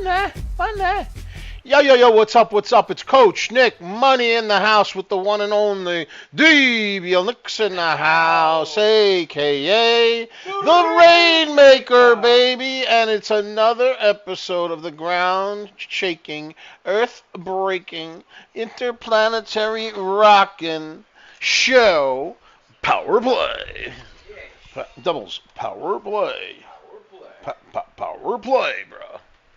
Money. Yo, what's up? It's Coach Nick Money in the house with the one and only DBLNix in the house, aka the Rainmaker, baby. And it's another episode of the ground shaking, earth breaking, interplanetary rocking show, Power Play. Doubles, Power Play. Power Play, bro.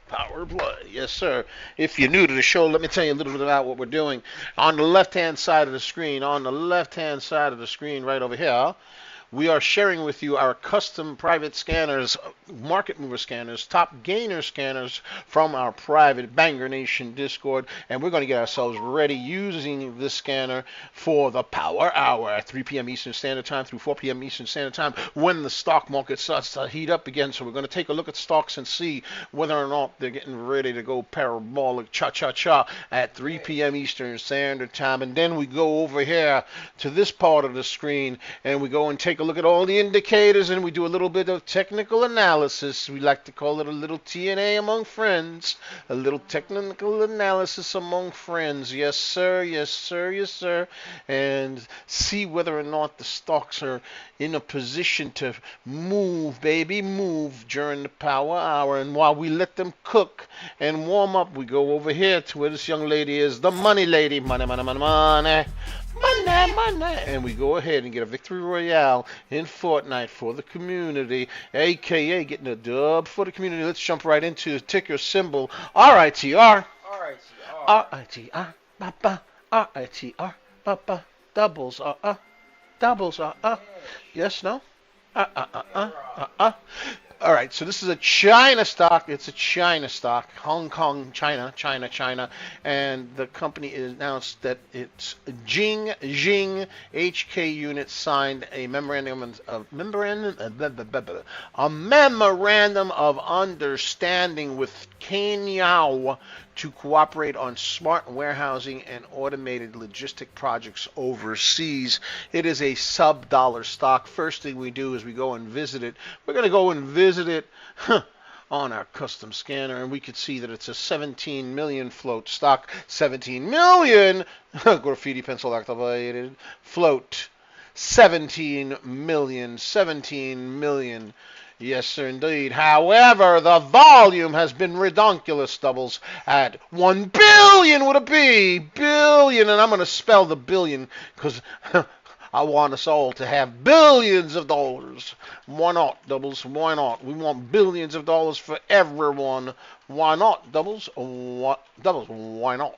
Power play. Yes, sir. If you're new to the show, let me tell you a little bit about what we're doing. On the left-hand side of the screen, right over here, we are sharing with you our custom private scanners, market mover scanners, top gainer scanners from our private Banger Nation Discord. And we're going to get ourselves ready using this scanner for the Power Hour at 3 p.m. Eastern Standard Time through 4 p.m. Eastern Standard Time when the stock market starts to heat up again. So we're going to take a look at stocks and see whether or not they're getting ready to go parabolic cha-cha-cha at 3 p.m. Eastern Standard Time. And then we go over here to this part of the screen and we go and take a look at all the indicators and we do a little bit of technical analysis. We like to call it a little TNA among friends, a little technical analysis among friends. Yes, sir, yes, sir, yes, sir. And see whether or not the stocks are in a position to move, baby, move during the Power Hour. And while we let them cook and warm up, we go over here to where this young lady is, the money lady. Money, money, money, money. Money. And we go ahead and get a victory royale in Fortnite for the community, aka getting a dub for the community. Let's jump right into the ticker symbol RITR. RITR. Papa. RITR. Papa. Doubles are doubles are yes, no? All right, so this is a China stock. It's a China stock. Hong Kong, China. And the company announced that its Jing HK unit signed a memorandum of understanding with Cainiao to cooperate on smart warehousing and automated logistic projects overseas. It is a sub-dollar stock. First thing we do is we go and visit it. We're going to go and visit it on our custom scanner, and we can see that it's a 17 million float stock. 17 million graffiti pencil activated float. 17 million. Yes, sir, indeed. However, the volume has been redonkulous, doubles, at 1 billion with a B. Billion, and I'm going to spell the billion because I want us all to have billions of dollars. Why not, doubles? Why not? We want billions of dollars for everyone. Why not, doubles? Doubles, why not?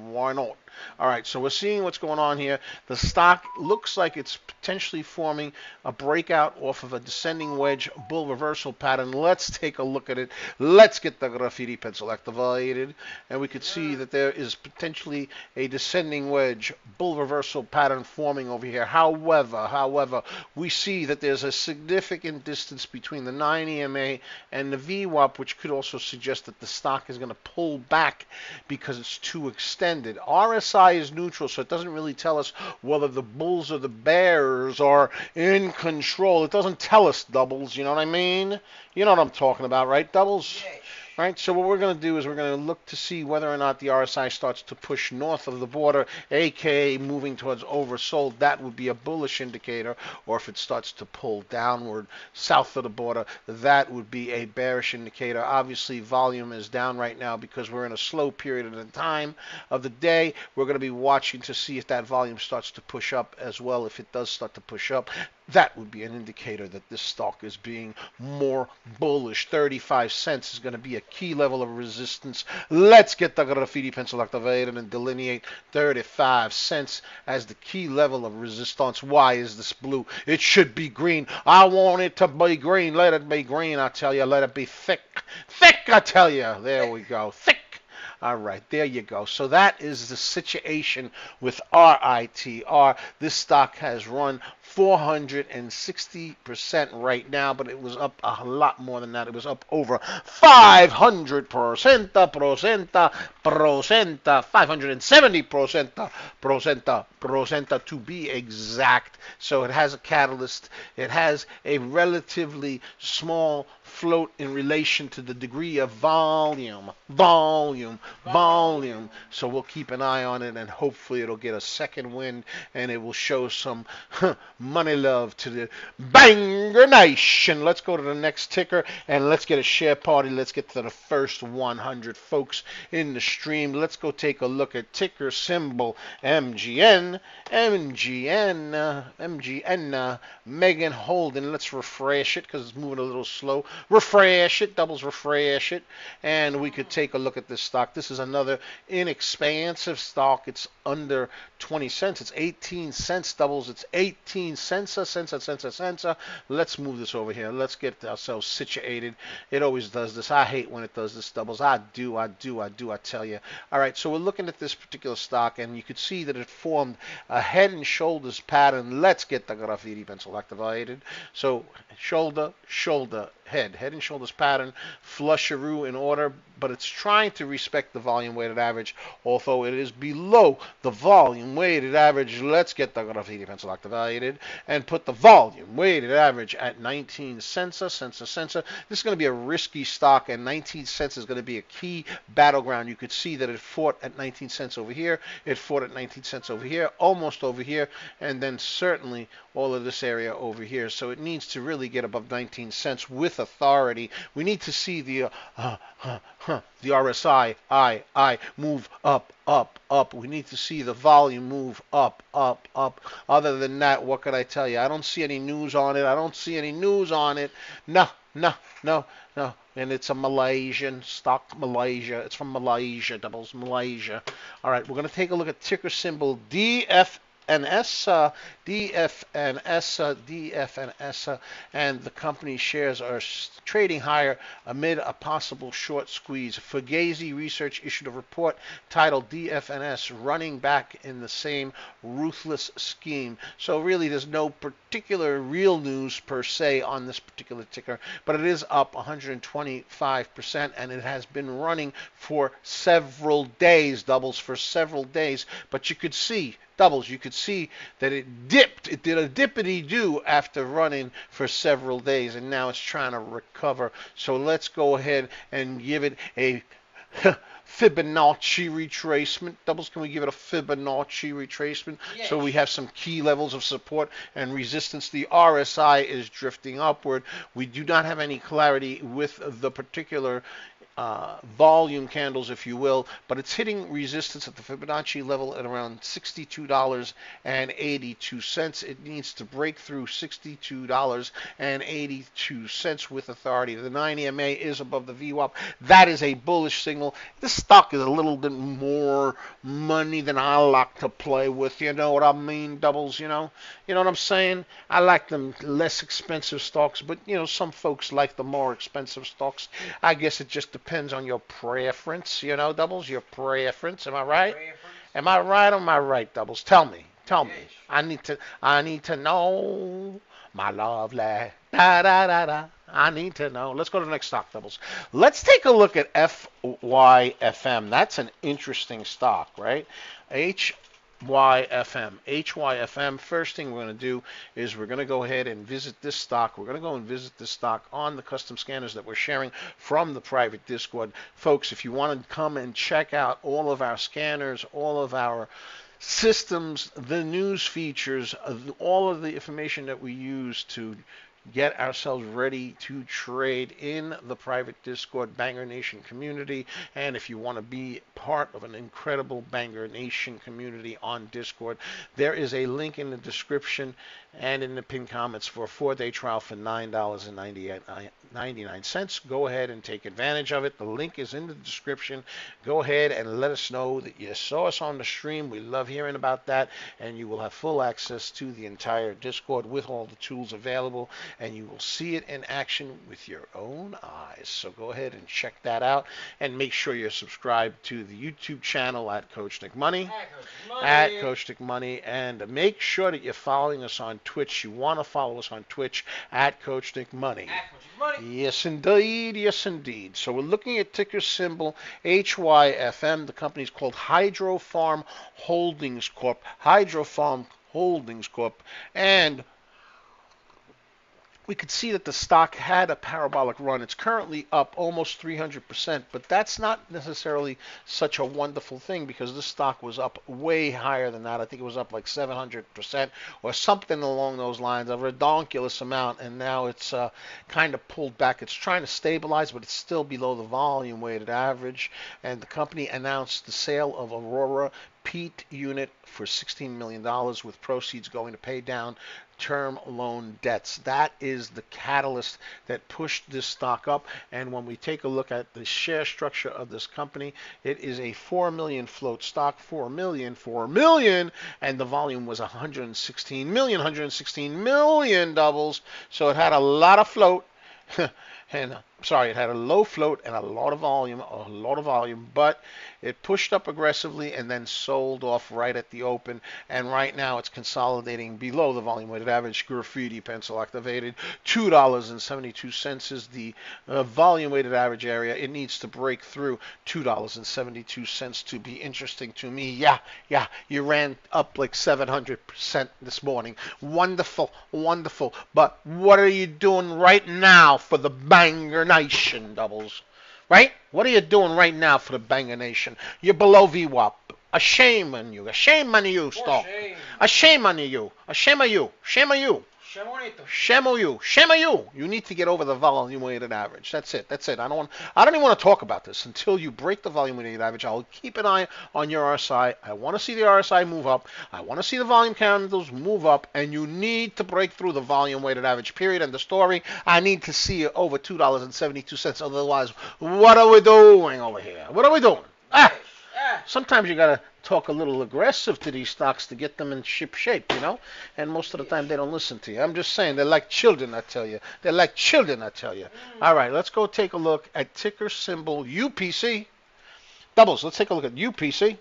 Why not? All right, so we're seeing what's going on here. The stock looks like it's potentially forming a breakout off of a descending wedge bull reversal pattern. Let's take a look at it. Let's get the graffiti pencil activated. And we could see that there is potentially a descending wedge bull reversal pattern forming over here. However, we see that there's a significant distance between the 9 EMA and the VWAP, which could also suggest that the stock is going to pull back because it's too extended. RSI is neutral, so it doesn't really tell us whether the bulls or the bears are in control. It doesn't tell us, doubles. You know what I mean? You know what I'm talking about, right, doubles? Yes. Right, so what we're going to do is we're going to look to see whether or not the RSI starts to push north of the border, aka moving towards oversold. That would be a bullish indicator. Or if it starts to pull downward south of the border, that would be a bearish indicator. Obviously, volume is down right now because we're in a slow period of the time of the day. We're going to be watching to see if that volume starts to push up as well. If it does start to push up, that would be an indicator that this stock is being more bullish. 35 cents is going to be a key level of resistance. Let's get the graffiti pencil activated and delineate 35 cents as the key level of resistance. Why is this blue? It should be green. I want it to be green. Let it be green, I tell you. Let it be thick. Thick, I tell you. There we go. Thick. All right, there you go. So that is the situation with RITR. This stock has run 460% right now, but it was up a lot more than that. It was up over 500%, 570% to be exact. So it has a catalyst. It has a relatively small float in relation to the degree of volume. So we'll keep an eye on it, and hopefully it'll get a second wind, and it will show some money love to the Banger Nation. Let's go to the next ticker, and let's get a share party. Let's get to the first 100 folks in the stream. Let's go take a look at ticker symbol MGN. Megan Holden. Let's refresh it because it's moving a little slow. Refresh it, doubles refresh it, and we could take a look at this stock. This is another inexpensive stock. It's under 20 cents. It's 18 cents, doubles. It's 18 cents. Let's move this over here. Let's get ourselves situated. It always does this. I hate when it does this, doubles. I tell you. All right, so we're looking at this particular stock, and you could see that it formed a head and shoulders pattern. Let's get the graffiti pencil activated. So shoulder, head and shoulders pattern, flusheroo in order, but it's trying to respect the volume weighted average, although it is below the volume weighted average. Let's get the graffiti pencil activated and put the volume weighted average at 19 cents. This is going to be a risky stock, and 19 cents is going to be a key battleground. You could see that it fought at 19 cents over here, it fought at 19 cents over here, almost over here, and then certainly all of this area over here. So it needs to really get above 19 cents with authority. We need to see the RSI move up. We need to see the volume move up. Other than that, what could I tell you? I don't see any news on it. No. And it's a Malaysian stock, Malaysia. It's from Malaysia, doubles Malaysia. All right, we're going to take a look at ticker symbol DFNS, and the company shares are trading higher amid a possible short squeeze. Fugazi Research issued a report titled DFNS Running Back in the Same Ruthless Scheme. So really there's no particular real news per se on this particular ticker, but it is up 125%, and it has been running for several days, doubles for several days, but you could see doubles, you could see that it dipped. It did a dippity-do after running for several days, and now it's trying to recover. So let's go ahead and give it a Fibonacci retracement. Doubles, can we give it a Fibonacci retracement? Yes. So we have some key levels of support and resistance. The RSI is drifting upward. We do not have any clarity with the particular volume candles, if you will, but it's hitting resistance at the Fibonacci level at around $62.82. It needs to break through $62.82 with authority. The 9 EMA is above the VWAP. That is a bullish signal. This stock is a little bit more money than I like to play with. You know what I mean, doubles? You know what I'm saying? I like them less expensive stocks, but some folks like the more expensive stocks. I guess it just depends on your preference, doubles, your preference. Am I right? Am I right or am I right, doubles? Tell me. Yes. I need to know, my lovely. I need to know. Let's go to the next stock, doubles. Let's take a look at HYFM. That's an interesting stock, right? HYFM. First thing we're going to do is we're going to go ahead and visit this stock. We're going to go and visit this stock on the custom scanners that we're sharing from the private Discord. Folks, if you want to come and check out all of our scanners, all of our systems, the news features, all of the information that we use to get ourselves ready to trade in the private Discord Banger Nation community. And if you want to be part of an incredible Banger Nation community on Discord, there is a link in the description and in the pinned comments for a 4-day trial for $9.99. $2.99. Go ahead and take advantage of it. The link is in the description. Go ahead and let us know that you saw us on the stream. We love hearing about that, and you will have full access to the entire Discord with all the tools available, and you will see it in action with your own eyes. So go ahead and check that out, and make sure you're subscribed to the YouTube channel at CoachNickMoney. At CoachNickMoney, and make sure that you're following us on Twitch. You want to follow us on Twitch at CoachNickMoney. Yes, indeed. Yes, indeed. So we're looking at ticker symbol HYFM. The company is called Hydrofarm Holdings Corp. Hydrofarm Holdings Corp. And we could see that the stock had a parabolic run. It's currently up almost 300%, but that's not necessarily such a wonderful thing because this stock was up way higher than that. I think it was up like 700% or something along those lines, a redonkulous amount, and now it's kind of pulled back. It's trying to stabilize, but it's still below the volume weighted average, and the company announced the sale of Aurora Peat unit for $16 million with proceeds going to pay down term loan debts. That is the catalyst that pushed this stock up. And when we take a look at the share structure of this company, it is a 4 million float stock, 4 million, and the volume was 116 million doubles. So it had a lot of float. And sorry, it had a low float and a lot of volume, but it pushed up aggressively and then sold off right at the open, and right now it's consolidating below the volume weighted average. Graffiti pencil activated, $2.72 is the volume weighted average area. It needs to break through $2.72 to be interesting to me. Yeah, you ran up like 700% this morning. Wonderful, but what are you doing right now for the Banger Nation, doubles? Right? What are you doing right now for the Banger Nation? You're below VWAP. A shame on you. A shame on you, stock. A shame on you. A shame on you. Shame on you. Shame on you. Shame on you. You need to get over the volume weighted average. That's it. I don't even want to talk about this until you break the volume weighted average. I'll keep an eye on your RSI. I want to see the RSI move up. I want to see the volume candles move up, and you need to break through the volume weighted average. Period. End of story. I need to see it over $2.72. Otherwise, what are we doing over here? What are we doing? Sometimes you gotta talk a little aggressive to these stocks to get them in ship shape, you know? And most of the time they don't listen to you. I'm just saying, they're like children, I tell you. They're like children, I tell you. All right, let's go take a look at ticker symbol UPC. Doubles, let's take a look at UPC.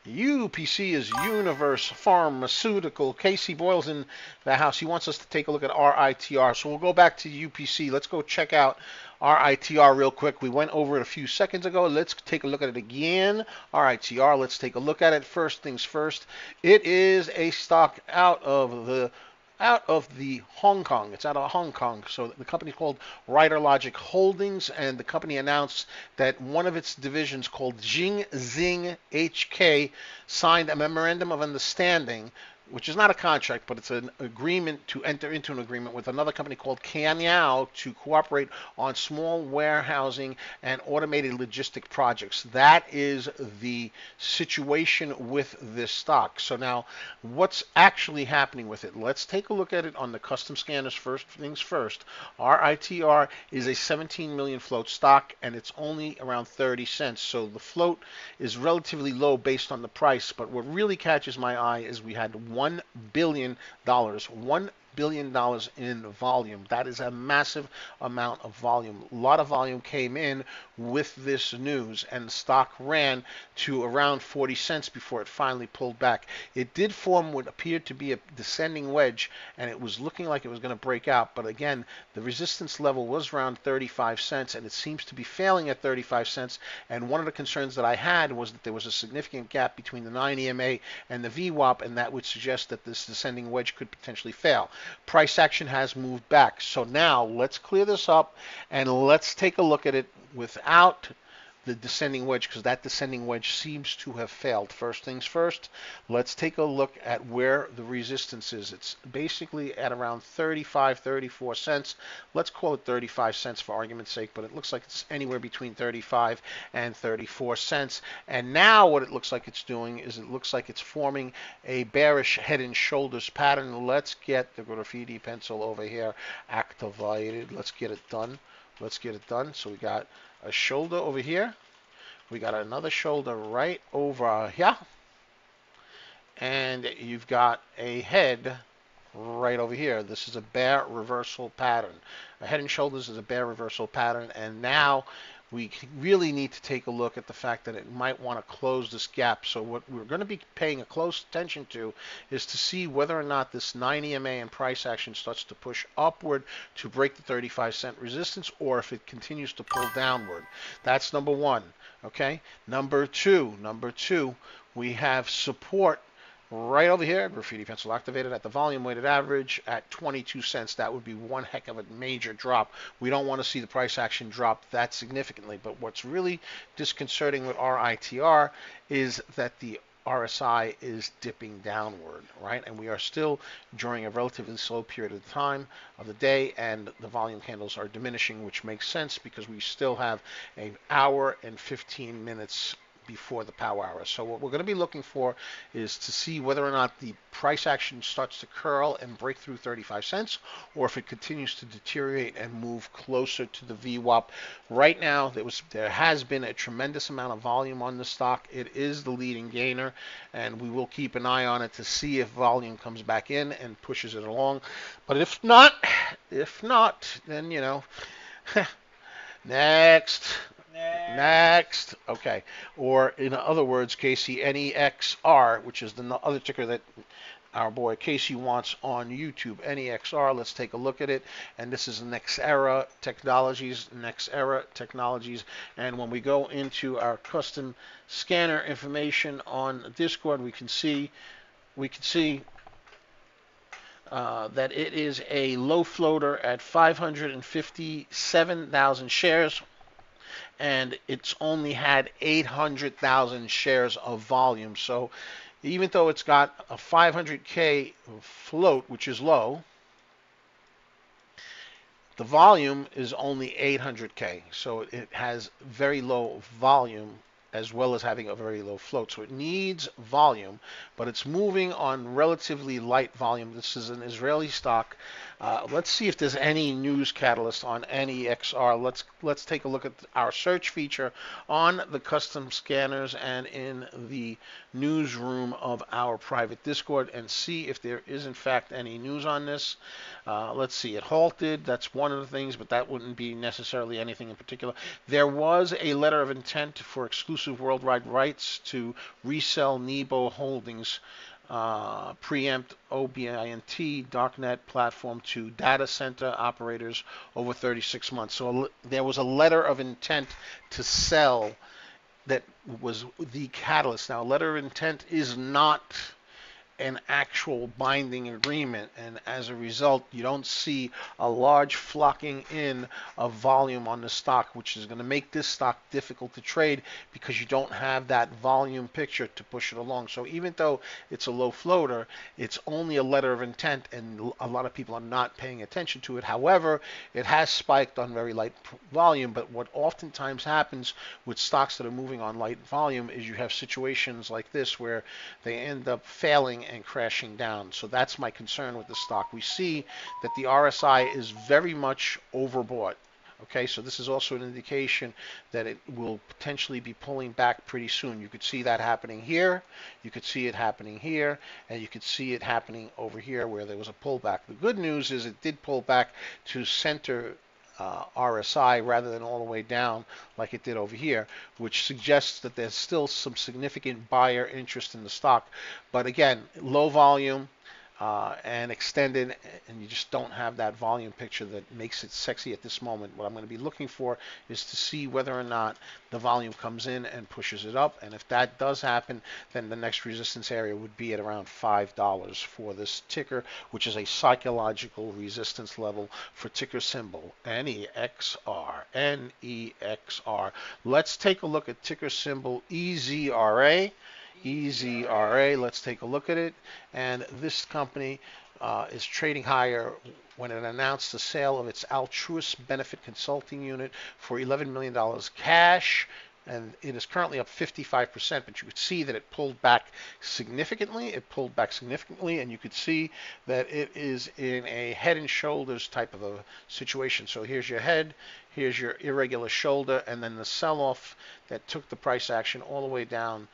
UPC is Universe Pharmaceutical. Casey Boyle's in the house. He wants us to take a look at RITR. So we'll go back to UPC. Let's go check out RITR real quick. We went over it a few seconds ago. Let's take a look at it again. RITR, let's take a look at it. First things first, it is a stock out of the Hong Kong. It's out of Hong Kong. So the company is called RITR Logic Holdings, and the company announced that one of its divisions called Jingxing HK signed a memorandum of understanding, which is not a contract, but it's an agreement to enter into an agreement with another company called Cainiao to cooperate on small warehousing and automated logistic projects. That is the situation with this stock. So now, what's actually happening with it? Let's take a look at it on the custom scanners. First things first. RITR is a 17 million float stock, and it's only around 30 cents. So the float is relatively low based on the price, but what really catches my eye is we had $1 billion in volume. That is a massive amount of volume. A lot of volume came in with this news, and the stock ran to around 40 cents before it finally pulled back. It did form what appeared to be a descending wedge, and it was looking like it was going to break out, but again, the resistance level was around 35 cents, and it seems to be failing at 35 cents, and one of the concerns that I had was that there was a significant gap between the 9 EMA and the VWAP, and that would suggest that this descending wedge could potentially fail. Price action has moved back. So now let's clear this up and let's take a look at it without the descending wedge, because that descending wedge seems to have failed. First things first, let's take a look at where the resistance is. It's basically at around 35, 34 cents. Let's call it 35 cents for argument's sake, but it looks like it's anywhere between 35 and 34 cents. And now what it looks like it's doing is it looks like it's forming a bearish head and shoulders pattern. Let's get the graffiti pencil over here activated. Let's get it done. Let's get it done. So we got a shoulder over here. We got another shoulder right over here. And you've got a head right over here. This is a bear reversal pattern. A head and shoulders is a bear reversal pattern. And now we really need to take a look at the fact that it might want to close this gap. So what we're going to be paying a close attention to is to see whether or not this 9 EMA and price action starts to push upward to break the 35-cent resistance, or if it continues to pull downward. That's number one. Okay. Number two, we have support right over here, graffiti pencil activated at the volume weighted average at 22 cents. That would be one heck of a major drop. We don't want to see the price action drop that significantly. But what's really disconcerting with RITR is that the RSI is dipping downward, right? And we are still during a relatively slow period of time of the day, and the volume candles are diminishing, which makes sense because we still have an hour and 15 minutes before the power hour. So what we're going to be looking for is to see whether or not the price action starts to curl and break through 35 cents, or if it continues to deteriorate and move closer to the VWAP. Right now, there has been a tremendous amount of volume on the stock. It is the leading gainer, and we will keep an eye on it to see if volume comes back in and pushes it along. But if not, then, you know, next. Okay. Or in other words, KCNEXR, which is the other ticker that our boy Casey wants on YouTube, NEXR. Let's take a look at it. And this is NextEra Technologies, And when we go into our custom scanner information on Discord, we can see that it is a low floater at 557,000 shares. And it's only had 800,000 shares of volume. So even though it's got a 500K float, which is low, the volume is only 800K. So it has very low volume as well as having a very low float. So it needs volume, but it's moving on relatively light volume. This is an Israeli stock. Let's see if there's any news catalyst on NEXR. Let's take a look at our search feature on the custom scanners and in the newsroom of our private Discord and see if there is in fact any news on this. Let's see, it halted. That's one of the things, but that wouldn't be necessarily anything in particular. There was a letter of intent for exclusive worldwide rights to resell Nebo Holdings preempt OBINT darknet platform to data center operators over 36 months. So there was a letter of intent to sell that was the catalyst. Now, letter of intent is not an actual binding agreement, and as a result you don't see a large flocking in of volume on the stock, which is going to make this stock difficult to trade because you don't have that volume picture to push it along. So even though it's a low floater, it's only a letter of intent, and a lot of people are not paying attention to it. However, it has spiked on very light volume, but what oftentimes happens with stocks that are moving on light volume is you have situations like this where they end up failing and crashing down. So that's my concern with the stock. We see that the RSI is very much overbought. Okay, so this is also an indication that it will potentially be pulling back pretty soon. You could see that happening here, you could see it happening here, and you could see it happening over here where there was a pullback. The good news is it did pull back to center RSI rather than all the way down like it did over here, which suggests that there's still some significant buyer interest in the stock. But again, low volume, and extended, and you just don't have that volume picture that makes it sexy at this moment. What I'm going to be looking for is to see whether or not the volume comes in and pushes it up, and if that does happen, then the next resistance area would be at around $5 for this ticker, which is a psychological resistance level for ticker symbol NEXR. NEXR. Let's take a look at ticker symbol EZRA. EZRA, let's take a look at it. And this company is trading higher when it announced the sale of its altruist benefit consulting unit for $11 million cash. And it is currently up 55%, but you could see that it pulled back significantly. It pulled back significantly, and you could see that it is in a head and shoulders type of a situation. So here's your head, here's your irregular shoulder, and then the sell-off that took the price action all the way down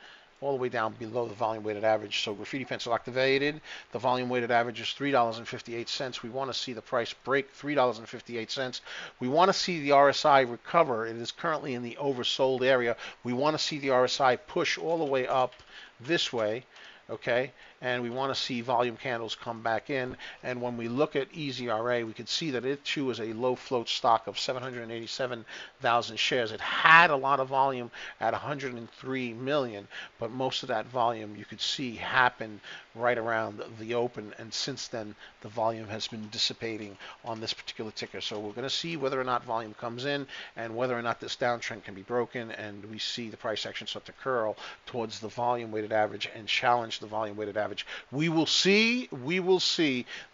below the volume weighted average. So graffiti pencil activated. The volume weighted average is $3.58. We want to see the price break $3.58. We want to see the RSI recover. It is currently in the oversold area. We want to see the RSI push all the way up this way. Okay, and we want to see volume candles come back in. And when we look at EZRA, we can see that it too is a low float stock of 787,000 shares. It had a lot of volume at 103 million, but most of that volume you could see happened right around the open, and since then the volume has been dissipating on this particular ticker. So we're going to see whether or not volume comes in and whether or not this downtrend can be broken, and we see the price action start to curl towards the volume weighted average and challenge the volume weighted average. We will see.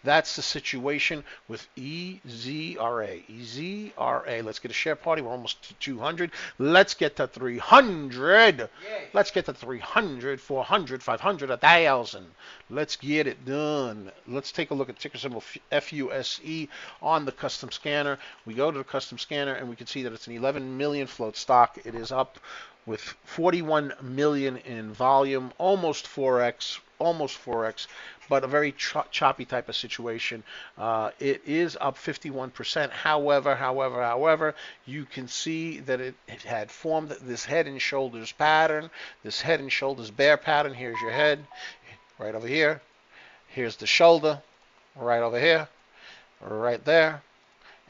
That's the situation with EZRA. EZRA. Let's get a share party. We're almost to 200. Let's get to 300. Yay. Let's get to 300, 400, 500, 1,000. Let's get it done. Let's take a look at ticker symbol FUSE on the custom scanner. We go to the custom scanner and we can see that it's an 11 million float stock. It is up with 41 million in volume, almost 4x, but a very choppy type of situation. It is up 51%. However, you can see that it had formed this head and shoulders pattern, this head and shoulders bear pattern. Here's your head, right over here. Here's the shoulder, right over here, right there,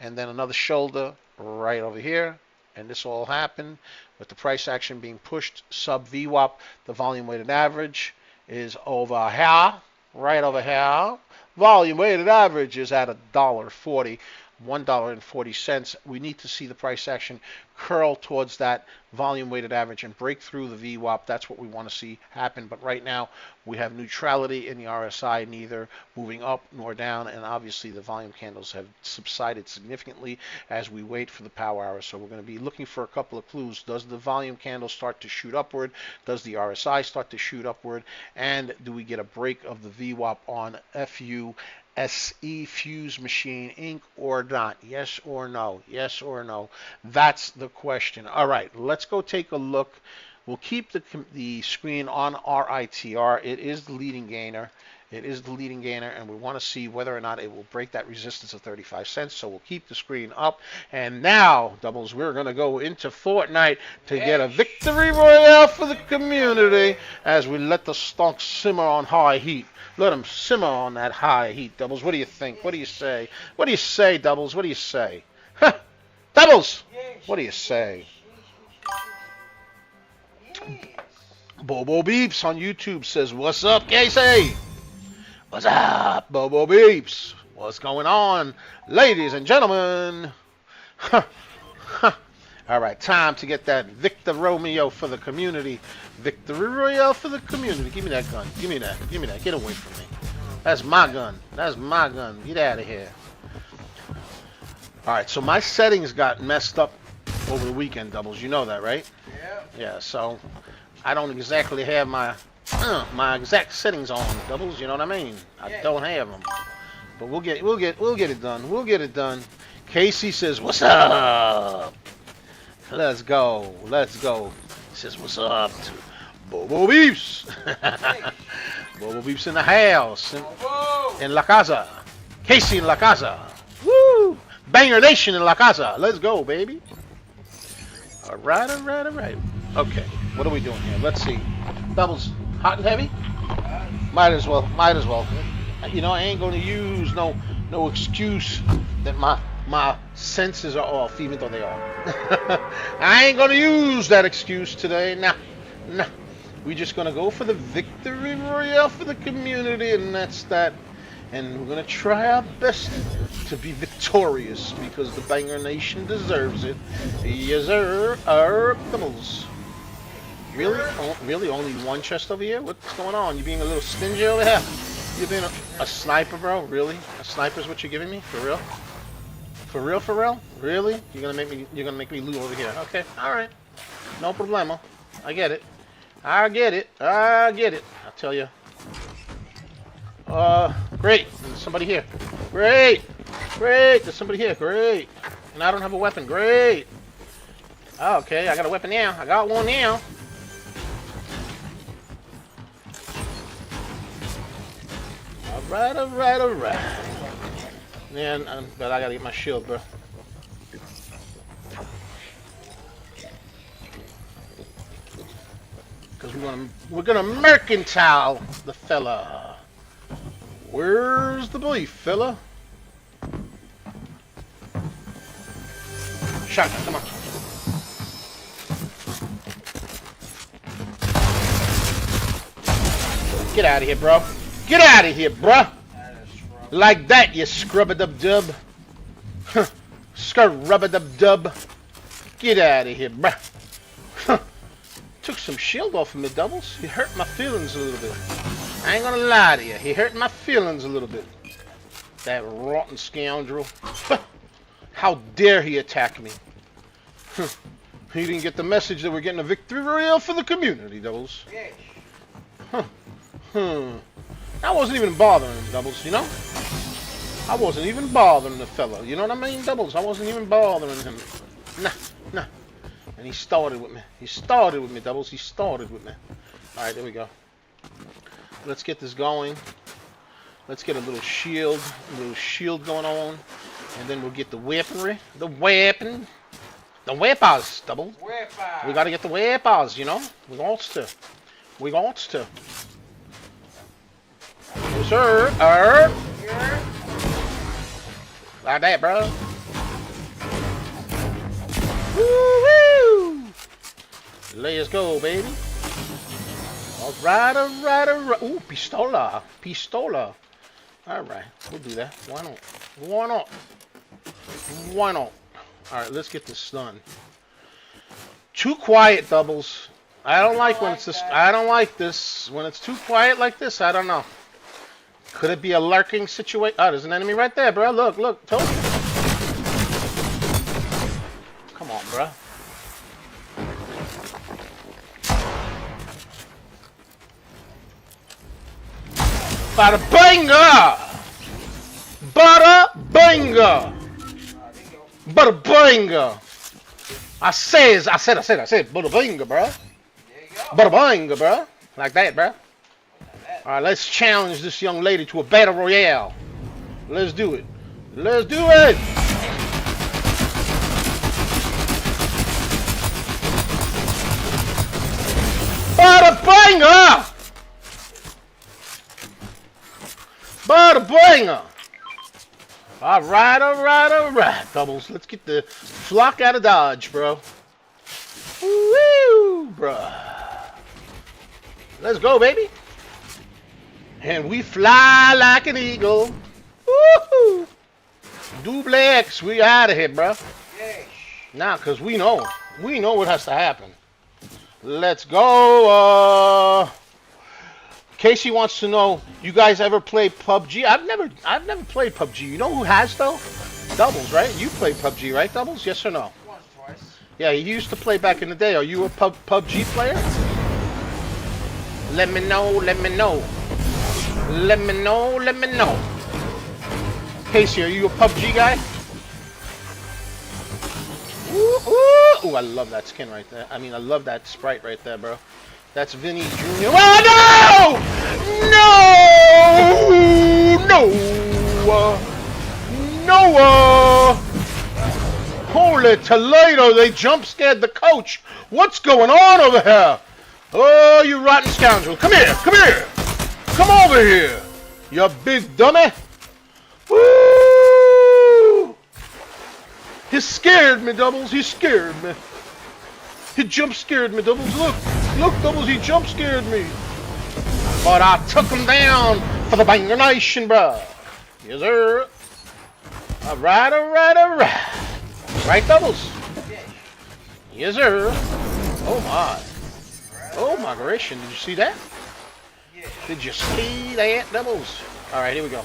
and then another shoulder right over here. And this all happened with the price action being pushed sub VWAP. The volume weighted average is over here, right over here. Volume weighted average is at $1.40, $1.40. We need to see the price action curl towards that volume weighted average and break through the VWAP. That's what we want to see happen. But right now we have neutrality in the RSI, neither moving up nor down, and obviously the volume candles have subsided significantly as we wait for the power hour. So we're going to be looking for a couple of clues. Does the volume candle start to shoot upward? Does the RSI start to shoot upward? And do we get a break of the VWAP on FUSE Fuse Machine Inc. or not? Yes or no? Yes or no? That's the question. All right, let's go take a look. We'll keep the screen on RITR. It is the leading gainer. It is the leading gainer, and we want to see whether or not it will break that resistance of 35 cents. So we'll keep the screen up. And now, Doubles, we're going to go into Fortnite to get a victory royale for the community as we let the stonks simmer on high heat. Let them simmer on that high heat, Doubles. What do you think? What do you say? What do you say, Doubles? What do you say? Huh. Doubles! What do you say? Bobo Beeps on YouTube says, "What's up, Casey? What's up, Bobo Beeps? What's going on, ladies and gentlemen?" All right, time to get that Victor Romeo for the community. Victory Royale for the community. Give me that gun. Give me that. Give me that. Get away from me. That's my gun. That's my gun. Get out of here. All right, so my settings got messed up over the weekend, Doubles. You know that, right? Yeah. Yeah, so I don't exactly have my exact settings on, Doubles. You know what I mean? I don't have them. But we'll get it done. We'll get it done. Casey says, "What's up?" Let's go. Let's go. He says, "What's up?" to Bobo Beeps. Bobo Beeps in the house. In La Casa. Casey in La Casa. Woo! Banger Nation in La Casa. Let's go, baby. All right, all right, all right. Okay, what are we doing here? Let's see. Doubles, hot and heavy? Might as well. Might as well. You know, I ain't gonna use no excuse that my senses are off, even though they are. I ain't gonna use that excuse today. Nah. We just gonna go for the victory royale for the community, and that's that. And we're gonna try our best to be victorious because the Banger Nation deserves it. Yes, sir. Doubles. Really? Oh, really? Only one chest over here? What's going on? You being a little stingy over here? You being a sniper, bro? Really? A sniper's what you're giving me? For real? For real? For real? Really? You're gonna make me loot over here? Okay. All right. No problemo. I get it. I get it. I'll tell you. Great. There's somebody here. Great. There's somebody here. Great. And I don't have a weapon. Great. Okay, I got a weapon now. I got one now. All right. Man, but I gotta get my shield, bro. Because we're gonna mercantile the fella. Where's the beef, fella? Shotgun, come on. Get out of here, bro. Get out of here, bro. Like that, you scrub-a-dub-dub. Scrub-a-dub-dub. Get out of here, bro. Took some shield off of me, Doubles. He hurt my feelings a little bit. I ain't gonna lie to you. He hurt my feelings a little bit. That rotten scoundrel. How dare he attack me. He didn't get the message that we're getting a victory royale for the community, Doubles. I wasn't even bothering him, Doubles, you know? I wasn't even bothering the fellow. You know what I mean, Doubles? I wasn't even bothering him. Nah. And he started with me. Doubles. He started with me. Alright, there we go. Let's get this going. Let's get a little shield going on. And then we'll get the weaponry. The weapons, Doubles. We gotta get the weapons, you know? We got to. Yes, sir. Like that, bro. Woo-woo! Let's go, baby. All right. Ooh, pistola. All right, we'll do that. Why not? All right, let's get this done. Too quiet, Doubles. I don't like when it's this. I don't like this when it's too quiet like this. I don't know. Could it be a lurking situation? Oh, there's an enemy right there, bro. Look. Told you. Come on, bro. Bada banger. I said, bada banger, bro. Bada banger, bro. Like that, bro. All right, let's challenge this young lady to a battle royale. Let's do it. Bada banger. All right. Doubles, let's get the flock out of Dodge, bro. Woo, bro. Let's go, baby. And we fly like an eagle. Woohoo! Double X, we out of here, bro. Nah, cause we know what has to happen. Let's go. Casey wants to know, you guys ever play PUBG? I've never played PUBG. You know who has though? Doubles, right? You played PUBG, right, Doubles? Yes or no? Once, twice. Yeah, he used to play back in the day. Are you a PUBG player? Let me know. Casey, are you a PUBG guy? Ooh, I love that skin right there. I mean, I love that sprite right there, bro. That's Vinny Jr. Oh, no! Holy Toledo, they jump scared the coach. What's going on over here? Oh, you rotten scoundrel. Come here. Come over here. You big dummy. Woo! He scared me, Doubles. He scared me. He jump scared me, Doubles. Look. Look, Doubles. He jump scared me. But I took him down for the Banger Nation, bro. Yes, sir. All right, all right, all right. Right, Doubles? Yes, sir. Oh, my. Oh, my gracious. Did you see that? Did you see that, Doubles? All right, here we go.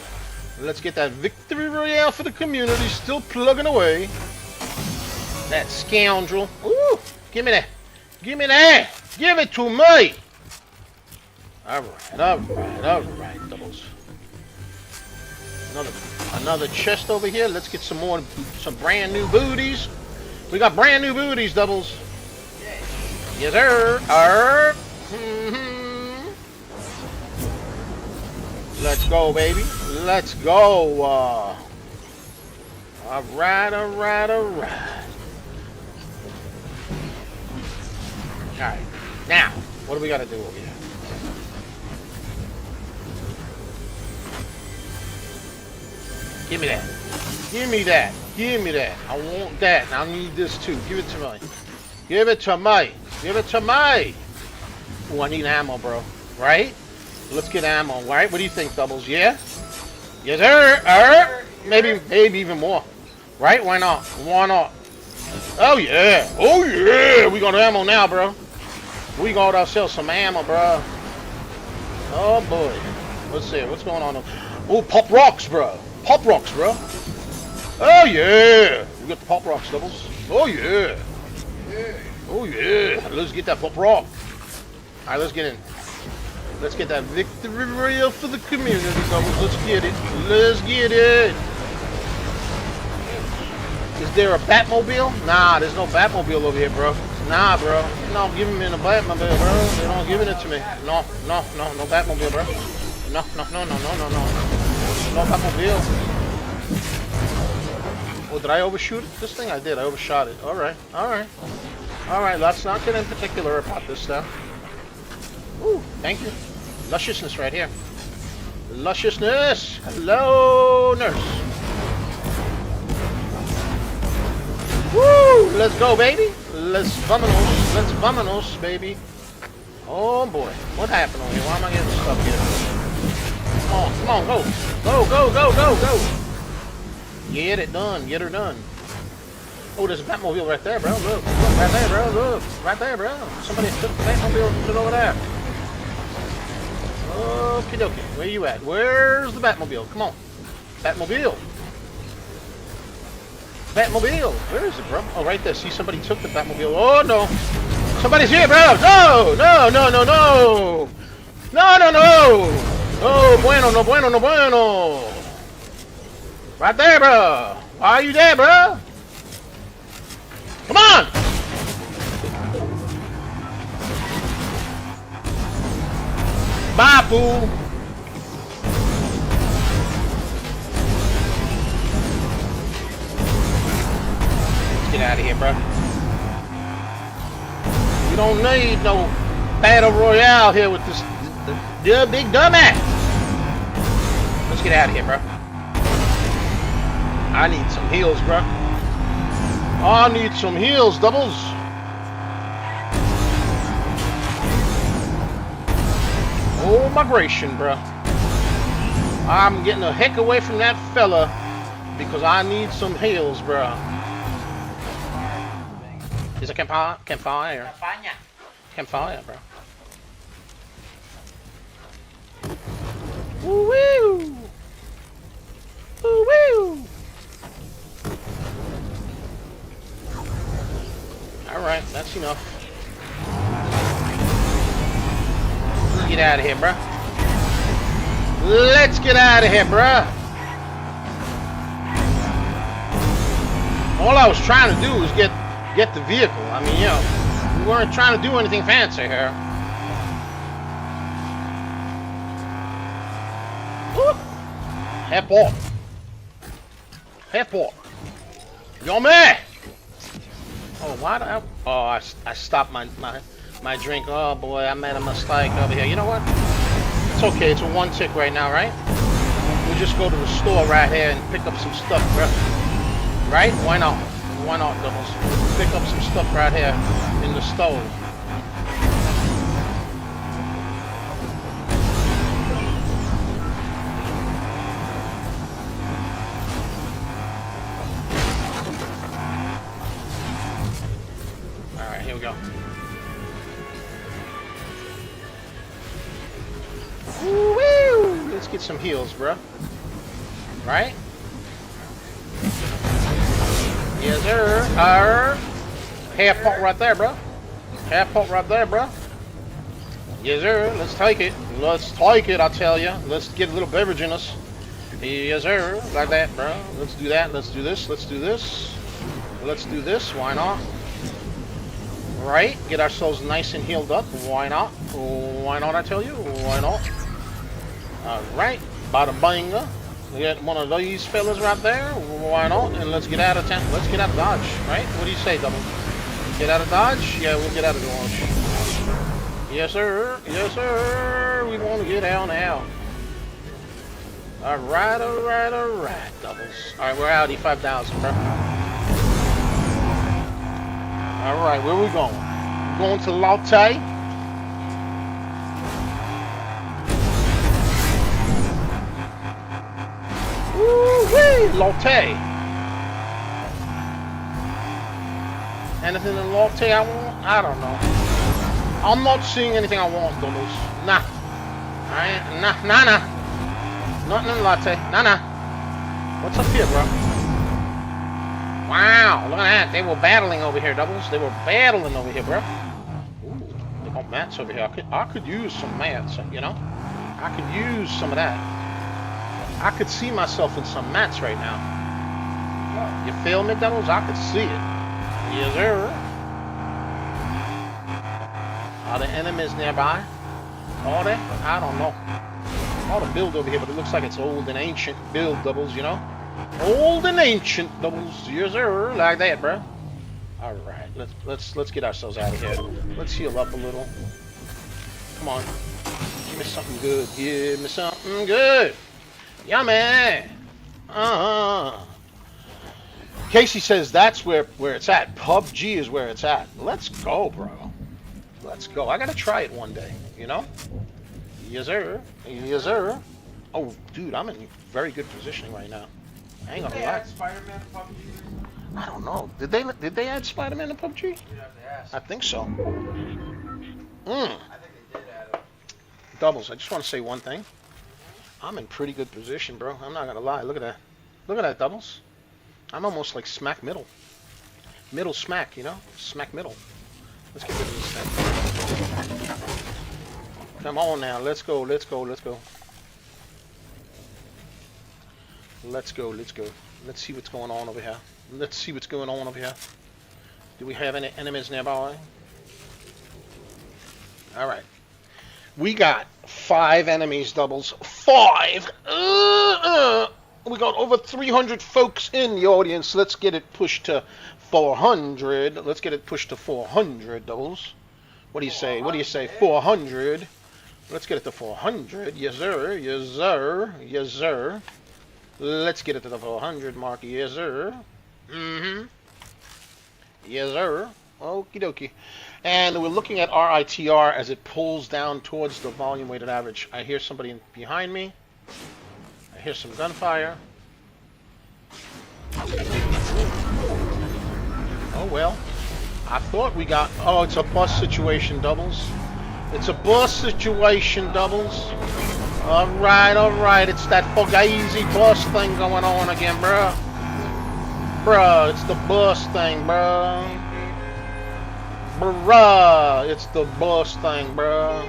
Let's get that victory royale for the community. Still plugging away. That scoundrel. Ooh, give me that. Give me that. Give it to me. All right, all right, all right, Doubles. Another chest over here. Let's get some brand new booties. We got brand new booties, Doubles. Yes, sir. Let's go, baby. Let's go. All right, all right, all right. All right. Now, what do we got to do over here? Give me that. Give me that. Give me that. I want that. I need this too. Give it to me. Give it to me. Give it to me. Oh, I need ammo, bro. Right? Let's get ammo. Right? What do you think, Doubles? Yeah? Yes, sir. Maybe even more. Right? Why not? Why not? Oh, yeah. Oh, yeah. We got ammo now, bro. We got ourselves some ammo, bro. Oh, boy. Let's see. What's going on? Oh, pop rocks, bro. Pop rocks, bro. Oh, yeah. We got the pop rocks, Doubles. Oh, yeah. Oh, yeah. Let's get that pop rock. All right, let's get in. Let's get that victory royale for the community, Doubles. Let's get it. Let's get it. Is there a Batmobile? Nah, there's no Batmobile over here, bro. Nah, bro. They're not giving me the Batmobile, bro. They're not giving it to me. No Batmobile, bro. No. No Batmobile. Oh, did I overshoot this thing? I did. I overshot it. All right. Let's not get in particular about this stuff. Ooh, thank you. Lusciousness right here. Lusciousness. Hello, nurse. Woo! Let's go, baby. Let's vamonos, baby. Oh boy, what happened over here? Why am I getting stuck here? Come on, go. Go. Get it done. Get her done. Oh, there's a Batmobile right there, bro. Look, right there, bro. Look, right there, bro. Somebody took the Batmobile and put it over there. Okie dokie. Where you at? Where's the Batmobile? Come on. Batmobile. Where is it, bro? Oh, right there. See, somebody took the Batmobile. Oh, no. Somebody's here, bro. No. No bueno. Right there, bro. Why are you there, bro? Come on. Bye, fool. Let's get out of here, bro. We don't need no battle royale here with this big dumbass. Let's get out of here, bro. I need some heals, bro. I need some heals, Doubles. Oh, migration, bro. I'm getting the heck away from that fella because I need some heals, bro. Is it campfire? Campfire, bro. Woo-woo! Woo-woo! Alright, that's enough. Let's get out of here, bruh. Let's get out of here, bruh. All I was trying to do was get the vehicle. I mean, you know, we weren't trying to do anything fancy here. Half port. Yo, man! Oh, why did I stopped my drink. Oh, boy, I made a mistake over here. You know what? It's okay. It's a 1 tick right now, right? We'll just go to the store right here and pick up some stuff, bro. Right? Why not? Why not, doubles? Pick up some stuff right here in the stove. Alright, here we go. Woo! Let's get some heals, bro. Right? Yes, sir. Half pot right there, bro. Half pot right there, bro. Yes, sir. Let's take it. Let's take it, I tell you. Let's get a little beverage in us. Yes, sir. Like that, bro. Let's do that. Let's do this. Let's do this. Let's do this. Why not? Right? Get ourselves nice and healed up. Why not? Why not, I tell you? Why not? Alright. Bada banga. We got one of these fellas right there. Why not? And let's get out of town. Let's get out of Dodge, right? What do you say, Double? Get out of Dodge? Yeah, we'll get out of Dodge. Yes, sir. Yes, sir. We want to get out now. Alright, alright, alright, Doubles. Alright, we're out 5,000, bro. Alright, where we going? We're going to Lotte. Woo-wee! Lotte. Anything in Lotte I want? I don't know. I'm not seeing anything I want, Doubles. Nah. Nah. Nothing in Lotte. Nah. What's up here, bro? Wow, look at that. They were battling over here, Doubles. They were battling over here, bro. Ooh, they got mats over here. I could use some mats, you know? I could use some of that. I could see myself in some mats right now. You feel me, Doubles? I could see it. Yes, sir. Are the enemies nearby? Are they? I don't know. All the build over here, but it looks like it's old and ancient build, Doubles, you know? Old and ancient, Doubles. Yes, sir. Like that, bro. All right, let's get ourselves out of here. Let's heal up a little. Come on. Give me something good. Give me something good. Yummy. Casey says that's where it's at. PUBG is where it's at. Let's go, bro. Let's go. I gotta try it one day, you know? Yes, sir. Yes, sir. Oh, dude, I'm in very good positioning right now. Hang on a lot. Spider-Man to PUBG? I don't know. Did they add Spider-Man to PUBG? You'd have to ask. I think so. I think they did add him. Doubles, I just want to say one thing. I'm in pretty good position, bro. I'm not gonna lie. Look at that. Look at that, Doubles. I'm almost like smack middle. Middle smack, you know? Smack middle. Let's get rid of this thing. Come on now. Let's go. Let's go. Let's go. Let's go. Let's go. Let's see what's going on over here. Let's see what's going on over here. Do we have any enemies nearby? All right. We got 5 enemies, Doubles. 5! We got over 300 folks in the audience. Let's get it pushed to 400. Let's get it pushed to 400, Doubles. What do you say? What do you say? 400. Let's get it to 400. Yes, sir. Yes, sir. Yes, sir. Let's get it to the 400 mark. Yes, sir. Yes, sir. Okie dokie. And we're looking at RITR as it pulls down towards the volume weighted average. I hear somebody behind me. I hear some gunfire. Oh, well. I thought we got... Oh, it's a bus situation, Doubles. It's a bus situation, Doubles. Alright. It's that fugazi bus thing going on again, bruh. Bruh, it's the bus thing, bruh. Bruh, it's the bus thing, bruh.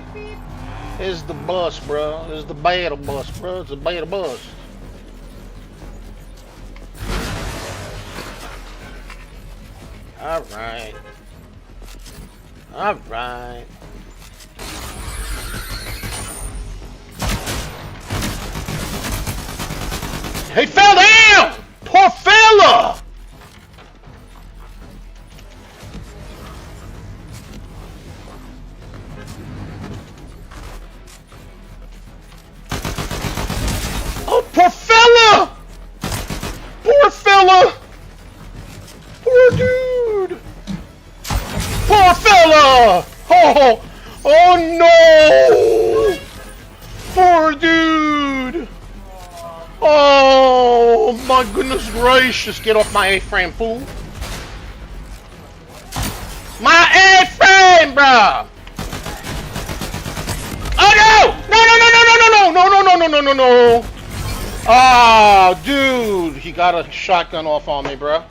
It's the bus, bruh. It's the battle bus, bruh. It's the battle bus. Alright. Alright. He fell down! Poor fella! Oh, poor Oh no! Poor dude! Oh my goodness gracious! Get off my A-frame, fool! My A-frame, bro! Oh no! No! No! No! No! No! No! No! No! No! No! No! No! Oh, dude, he got a shotgun off on me, bro.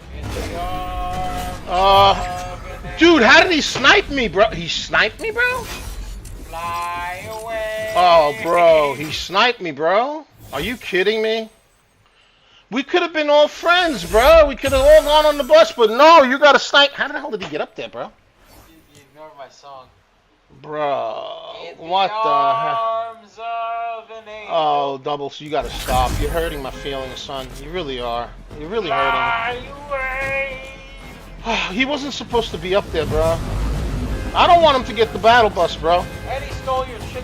Dude, how did he snipe me, bro? He sniped me, bro? Fly away. Oh, bro, he sniped me, bro. Are you kidding me? We could have been all friends, bro. We could have all gone on the bus, but no, you got to snipe. How the hell did he get up there, bro? You ignored my song. Bro, In what the the heck? arms of an angel. Oh, Doubles, you got to stop. You're hurting my feelings, son. You really are. You're really hurting. Fly away. He wasn't supposed to be up there, bro. I don't want him to get the battle bus, bro. And he stole your chicken.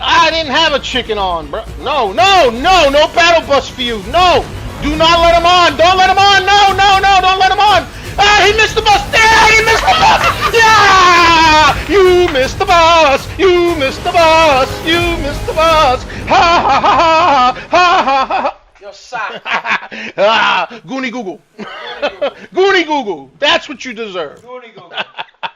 I didn't have a chicken on, bro. No, no, no, no battle bus for you. No, do not let him on. Don't let him on. No, no, no, don't let him on. Ah, he missed the bus. Yeah, he missed the bus. Yeah, you missed the bus. You missed the bus. You missed the bus. Ha ha ha ha ha ha ha. Yo, sock. Ah, Goonie Google. Goonie Google. That's what you deserve. Goonie Google.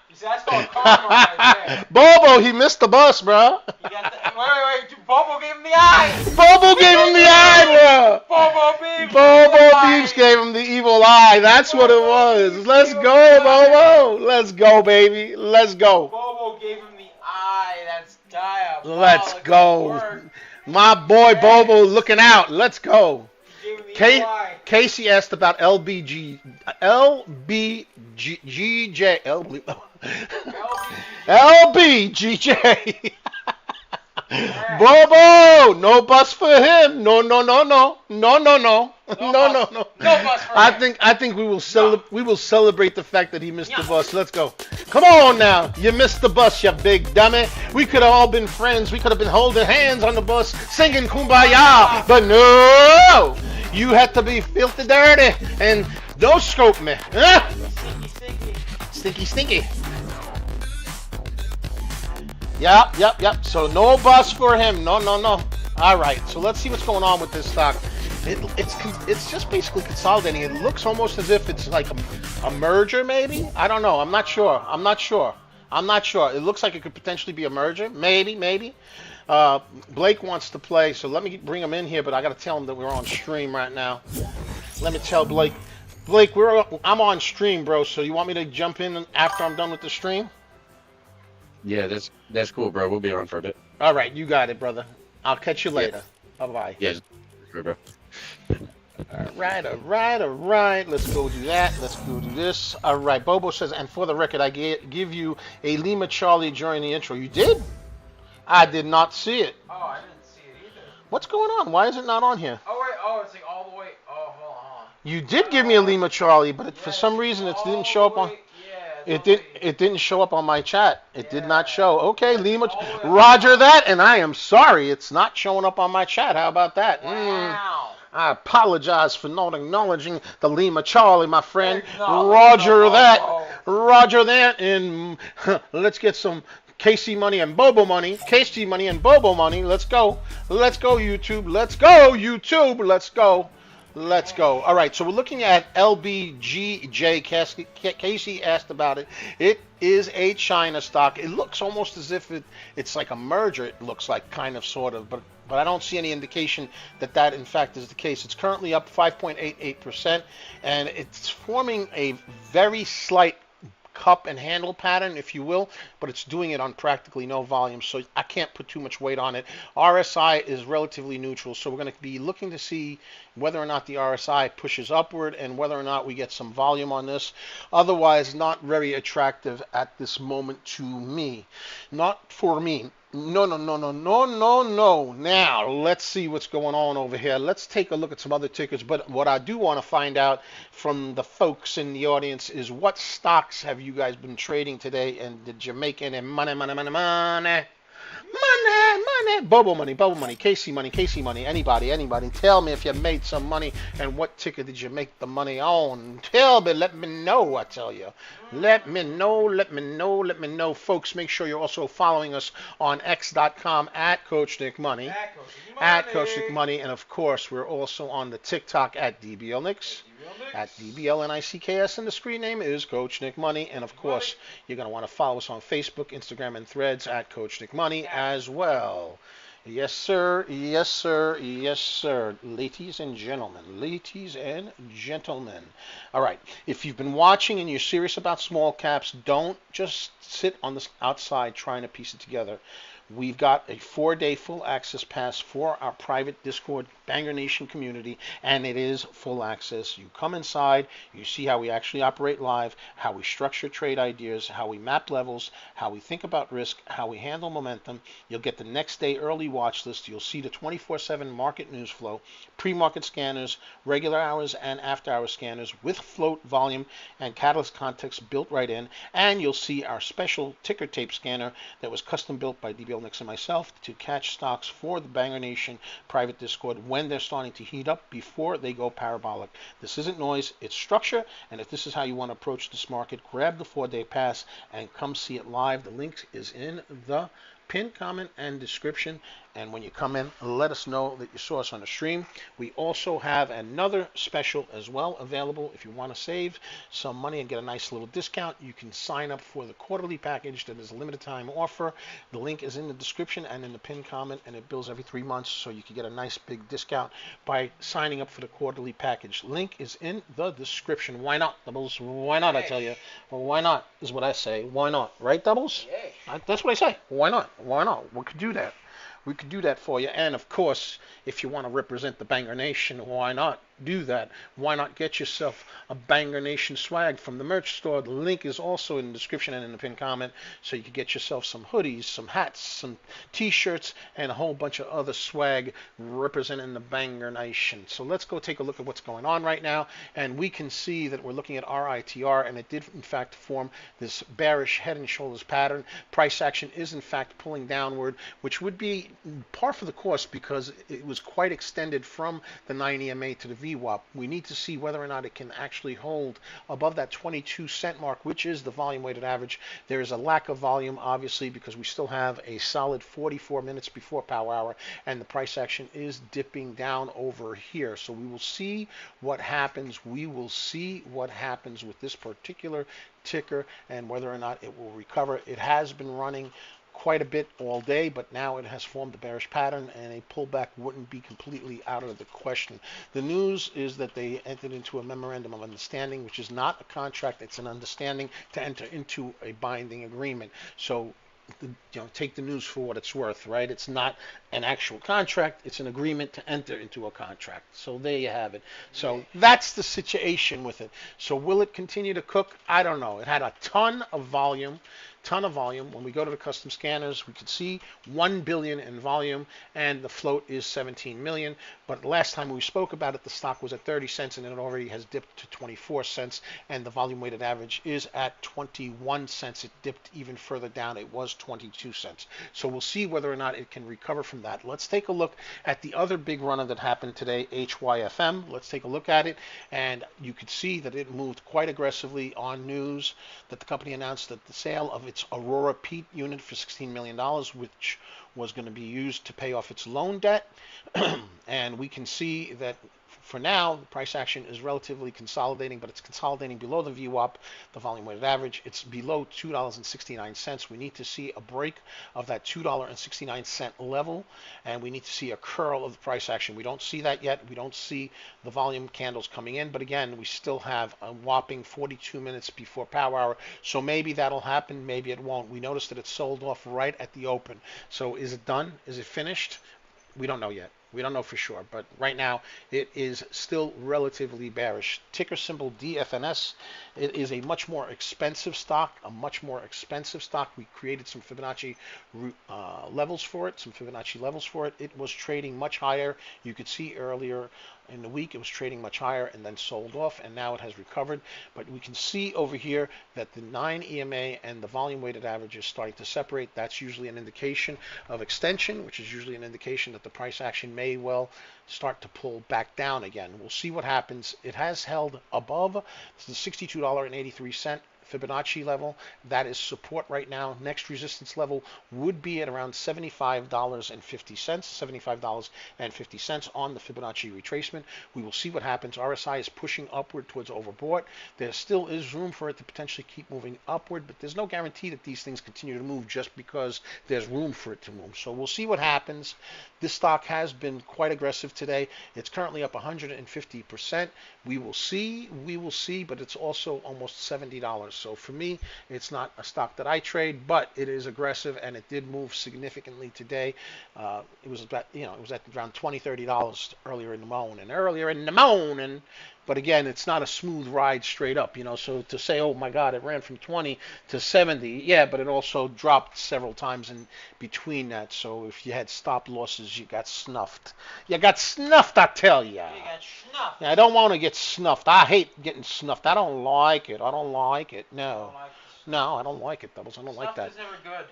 You see, that's called karma right there. Bobo, he missed the bus, bro. You got the, wait. Bobo gave him the eye. Bobo gave him the eye, bro. Bobo Beeps. Bobo Beeps gave him the evil eye. That's what it was. Let's go, Bobo. Let's go, baby. Let's go. Bobo gave him the eye. That's diabolical. Let's go. Work. My boy Bobo looking out. Let's go. He gave him the evil eye. Casey asked about LBGJ. LBGJ. Bobo, no bus for him. No, no, no, no, no, no, no, no, no, no. No bus for him. I think we will celebrate the fact that he missed the bus. Let's go. Come on now, you missed the bus, you big dummy. We could have all been friends. We could have been holding hands on the bus, singing Kumbaya. But no, you had to be filthy dirty and don't scope me. Huh? Stinky. Stinky. Yep. So no bus for him. No. All right. So let's see what's going on with this stock. It's just basically consolidating. It looks almost as if it's like a merger, maybe. I don't know. I'm not sure. It looks like it could potentially be a merger. Maybe. Blake wants to play, so let me bring him in here. But I got to tell him that we're on stream right now. Let me tell Blake. Blake, I'm on stream, bro. So you want me to jump in after I'm done with the stream? Yeah, that's cool, bro. We'll be on for a bit. All right, you got it, brother. I'll catch you later. Bye-bye. Yeah, sure, bro. All right. Let's go do that. Let's go do this. All right, Bobo says, and for the record, I give you a Lima Charlie during the intro. You did? I did not see it. Oh, I didn't see it either. What's going on? Why is it not on here? Oh, wait. Oh, it's like all the way. Oh, hold on. You did give me a Lima Charlie, but for some reason it didn't show up on... It didn't show up on my chat. It did not show. Okay, Lima, Roger that, and I am sorry it's not showing up on my chat. How about that? Wow. I apologize for not acknowledging the Lima Charlie, my friend. Roger that, and let's get some Casey money and Bobo money. Casey money and Bobo money. Let's go. Let's go, YouTube. Let's go, YouTube. Let's go. Let's go. All right, so we're looking at LBGJ. Casey asked about it. It is a China stock. It looks almost as if it's like a merger. It looks like, kind of, sort of, but I don't see any indication that in fact is the case. It's currently up 5.88%, and it's forming a very slight cup and handle pattern, if you will, but it's doing it on practically no volume, so I can't put too much weight on it. RSI is relatively neutral, so we're going to be looking to see whether or not the RSI pushes upward and whether or not we get some volume on this. Otherwise, not very attractive at this moment to me. Not for me. No. Now, let's see what's going on over here. Let's take a look at some other tickers. But what I do want to find out from the folks in the audience is what stocks have you guys been trading today, and did you make any money? Bubble money, Casey money, anybody. Tell me if you made some money and what ticker did you make the money on? Tell me, let me know, I tell you. Let me know. Folks, make sure you're also following us on x.com at CoachNickMoney. At CoachNickMoney. And of course, we're also on the TikTok at DBLNicks. At DBLNICKS, and the screen name is Coach Nick Money. And of course, you're going to want to follow us on Facebook, Instagram, and Threads at Coach Nick Money as well. Yes, sir. Yes, sir. Yes, sir. Ladies and gentlemen. Ladies and gentlemen. All right. If you've been watching and you're serious about small caps, don't just sit on the outside trying to piece it together. We've got a 4-day full access pass for our private Discord Banger Nation community, and it is full access. You come inside, you see how we actually operate live, how we structure trade ideas, how we map levels, how we think about risk, how we handle momentum. You'll get the next day early watch list. You'll see the 24/7 market news flow, pre-market scanners, regular hours and after hours scanners with float, volume, and catalyst context built right in, and you'll see our special ticker tape scanner that was custom built by DBL Nix and myself to catch stocks for the Banger Nation private Discord when they're starting to heat up before they go parabolic. This isn't noise, it's structure, and if this is how you want to approach this market, grab the 4-day pass and come see it live. The link is in the pinned comment and description. And when you come in, let us know that you saw us on the stream. We also have another special as well available. If you want to save some money and get a nice little discount, you can sign up for the quarterly package that is a limited time offer. The link is in the description and in the pinned comment, and it bills every 3 months, so you can get a nice big discount by signing up for the quarterly package. Link is in the description. Why not, Doubles? Why not, I tell you? Well, why not is what I say. Why not? Right, Doubles? That's what I say. Why not? Why not? We could do that. We could do that for you. And of course, if you want to represent the Banger Nation, why not do that? Why not get yourself a Banger Nation swag from the merch store? The link is also in the description and in the pinned comment, so you can get yourself some hoodies, some hats, some t-shirts, and a whole bunch of other swag representing the Banger Nation. So let's go take a look at what's going on right now, and we can see that we're looking at RITR, and it did in fact form this bearish head and shoulders pattern. Price action is in fact pulling downward, which would be par for the course because it was quite extended from the 9 EMA to the VWAP. We need to see whether or not it can actually hold above that 22-cent mark, which is the volume weighted average. There is a lack of volume, obviously, because we still have a solid 44 minutes before power hour, and the price action is dipping down over here. So we will see what happens. We will see what happens with this particular ticker and whether or not it will recover. It has been running quite a bit all day, but now it has formed a bearish pattern, and a pullback wouldn't be completely out of the question. The news is that they entered into a memorandum of understanding, which is not a contract, it's an understanding to enter into a binding agreement. So take the news for what it's worth, right? It's not an actual contract, it's an agreement to enter into a contract. So there you have it. So that's the situation with it. So will it continue to cook? I don't know. It had a ton of volume. When we go to the custom scanners, we could see 1 billion in volume, and the float is 17 million. But last time we spoke about it, the stock was at 30 cents, and it already has dipped to 24 cents, and the volume weighted average is at 21 cents. It dipped even further down. It was 22 cents. So we'll see whether or not it can recover from that. Let's take a look at the other big runner that happened today, HYFM. Let's take a look at it, and you could see that it moved quite aggressively on news that the company announced that the sale of its Aurora Pete unit for $16 million, which was going to be used to pay off its loan debt. And we can see that for now, the price action is relatively consolidating, but it's consolidating below the VWAP, the volume weighted average. It's below $2.69. We need to see a break of that $2.69 level, and we need to see a curl of the price action. We don't see that yet. We don't see the volume candles coming in, but again, we still have a whopping 42 minutes before power hour, so maybe that'll happen, maybe it won't. We noticed that it sold off right at the open. So is it done? Is it finished? We don't know yet. We don't know for sure, but right now it is still relatively bearish. Ticker symbol DFNS. It is a much more expensive stock, We created some Fibonacci levels for it, It was trading much higher. You could see earlier in the week it was trading much higher and then sold off, and now it has recovered. But we can see over here that the 9 EMA and the volume weighted average is starting to separate. That's usually an indication of extension, which is usually an indication that the price action may well start to pull back down again. We'll see what happens. It has held above the $62.83 Fibonacci level. That is support right now. Next resistance level would be at around $75.50 on the Fibonacci retracement. We will see what happens. RSI is pushing upward towards overbought. There still is room for it to potentially keep moving upward, but there's no guarantee that these things continue to move just because there's room for it to move. So we'll see what happens. This stock has been quite aggressive today. It's currently up 150%. We will see, but it's also almost $70. So for me, it's not a stock that I trade, but it is aggressive, and it did move significantly today. It was about, it was at around $20, $30 earlier in the morning. But again, it's not a smooth ride straight up, So to say, oh my God, it ran from 20 to 70, yeah, but it also dropped several times in between that. So if you had stop losses, you got snuffed. I tell you. You got snuffed. I don't want to get snuffed. I hate getting snuffed. I don't like it. No. No, I don't like it, Doubles. I don't like that. Snuff is never good.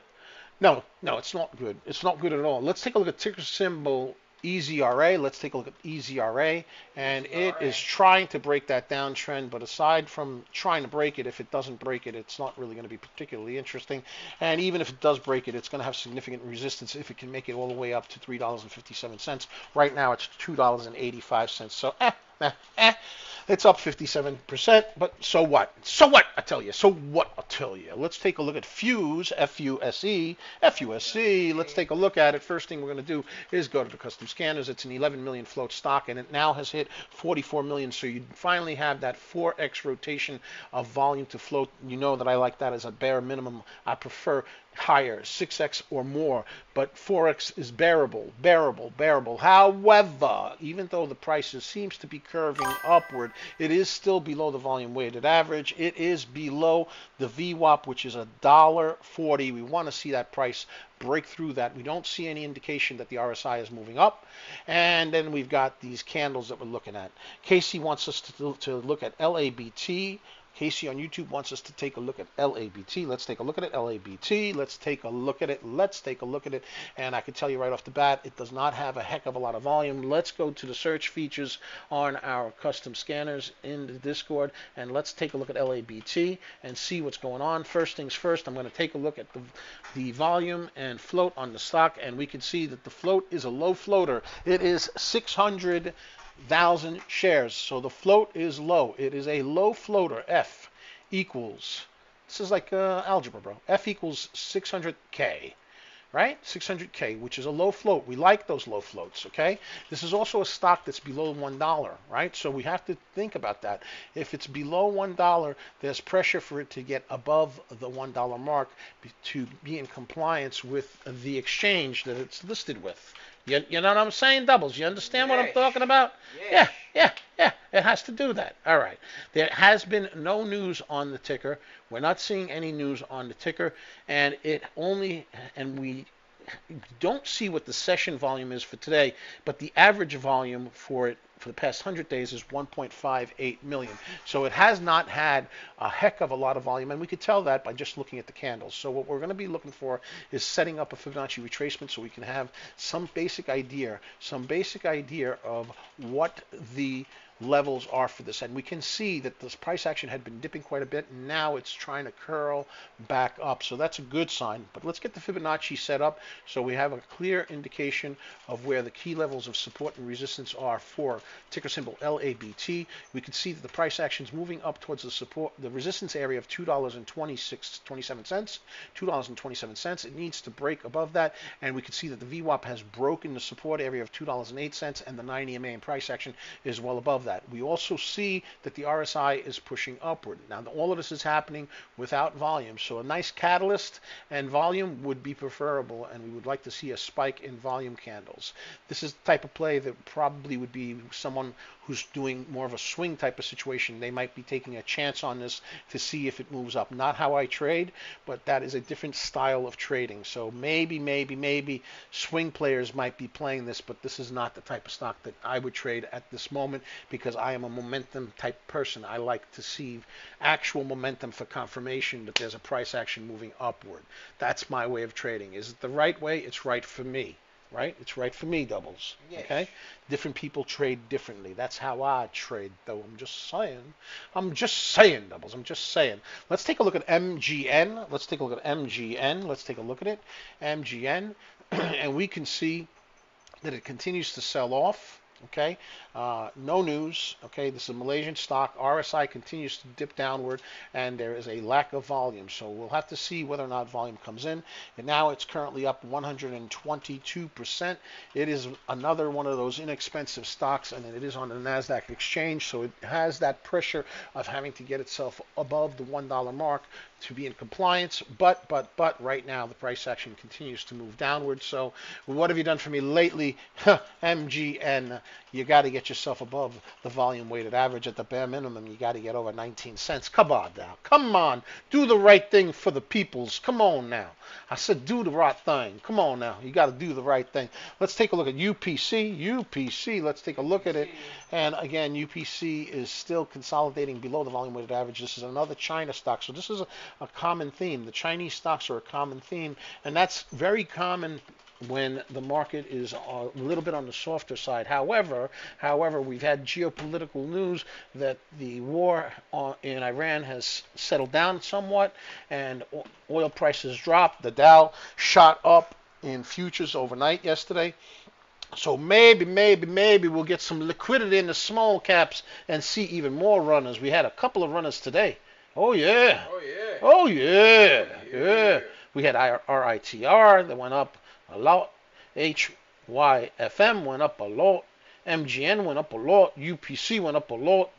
No, it's not good. It's not good at all. Let's take a look at ticker symbol EZRA. Let's take a look at EZRA, and it is trying to break that downtrend, but aside from trying to break it, if it doesn't break it, it's not really going to be particularly interesting. And even if it does break it, it's going to have significant resistance if it can make it all the way up to $3.57. Right now it's $2.85. So it's up 57%, but so what? I tell you. Let's take a look at Fuse, F-U-S-E. Let's take a look at it. First thing we're going to do is go to the custom scanners. It's an 11 million float stock, and it now has hit 44 million. So you finally have that 4x rotation of volume to float. You know that I like that as a bare minimum. I prefer higher, 6x or more, but 4x is bearable. However, even though the price seems to be curving upward, it is still below the volume weighted average. It is below the VWAP, which is $1.40. We want to see that price break through that. We don't see any indication that the RSI is moving up. And then we've got these candles that we're looking at. Casey wants us to look at LABT. Casey on YouTube wants us to take a look at LABT. Let's take a look at it. LABT. Let's take a look at it. And I can tell you right off the bat, it does not have a heck of a lot of volume. Let's go to the search features on our custom scanners in the Discord, and let's take a look at LABT and see what's going on. First things first, I'm going to take a look at the volume and float on the stock, and we can see that the float is a low floater. It is 600,000 shares, so the float is low. It is a low floater. F equals, this is like algebra, bro. F equals 600K, right? 600K, which is a low float. We like those low floats, okay? This is also a stock that's below $1, right? So we have to think about that. If it's below $1, there's pressure for it to get above the $1 mark to be in compliance with the exchange that it's listed with. You know what I'm saying, Doubles? You understand what I'm talking about? Yes. Yeah. It has to do that. All right. There has been no news on the ticker. We're not seeing any news on the ticker, and we don't see what the session volume is for today, but the average volume for it for the past 100 days is 1.58 million. So it has not had a heck of a lot of volume, and we could tell that by just looking at the candles. So what we're going to be looking for is setting up a Fibonacci retracement so we can have some basic idea of what the levels are for this. And we can see that this price action had been dipping quite a bit, and now it's trying to curl back up. So that's a good sign. But let's get the Fibonacci set up so we have a clear indication of where the key levels of support and resistance are for ticker symbol LABT. We can see that the price action is moving up towards the resistance area of $2.27. It needs to break above that, and we can see that the VWAP has broken the support area of $2.08, and the 9 EMA in price action is well above that. We also see that the RSI is pushing upward. Now, all of this is happening without volume, so a nice catalyst and volume would be preferable, and we would like to see a spike in volume candles. This is the type of play that probably would be someone who's doing more of a swing type of situation. They might be taking a chance on this to see if it moves up. Not how I trade, but that is a different style of trading. So maybe swing players might be playing this, but this is not the type of stock that I would trade at this moment, because I am a momentum type person. I like to see actual momentum for confirmation that there's a price action moving upward. That's my way of trading. Is it the right way? It's right for me. Right? It's right for me, doubles. Yes. Okay? Different people trade differently. That's how I trade, though. I'm just saying, doubles. I'm just saying. Let's take a look at MGN. Let's take a look at MGN. Let's take a look at it. MGN. And we can see that it continues to sell off. Okay, no news. Okay, this is a Malaysian stock. RSI continues to dip downward, and there is a lack of volume. So we'll have to see whether or not volume comes in. And now it's currently up 122%. It is another one of those inexpensive stocks, and it is on the NASDAQ exchange. So it has that pressure of having to get itself above the $1 mark to be in compliance. But right now the price action continues to move downward. So what have you done for me lately? MGN. You got to get yourself above the volume weighted average. At the bare minimum, you got to get over 19 cents. Come on now. Come on. Do the right thing for the peoples. Come on now. I said do the right thing. Come on now. You got to do the right thing. Let's take a look at UPC. UPC. Let's take a look at it. And again, UPC is still consolidating below the volume weighted average. This is another China stock. So this is a common theme. The Chinese stocks are a common theme, and that's very common when the market is a little bit on the softer side. However, we've had geopolitical news that the war in Iran has settled down somewhat, and oil prices dropped. The Dow shot up in futures overnight yesterday. So maybe we'll get some liquidity in the small caps and see even more runners. We had a couple of runners today. Oh yeah. Oh yeah. Yeah. We had RITR that went up a lot. HYFM went up a lot. MGN went up a lot. UPC went up a lot.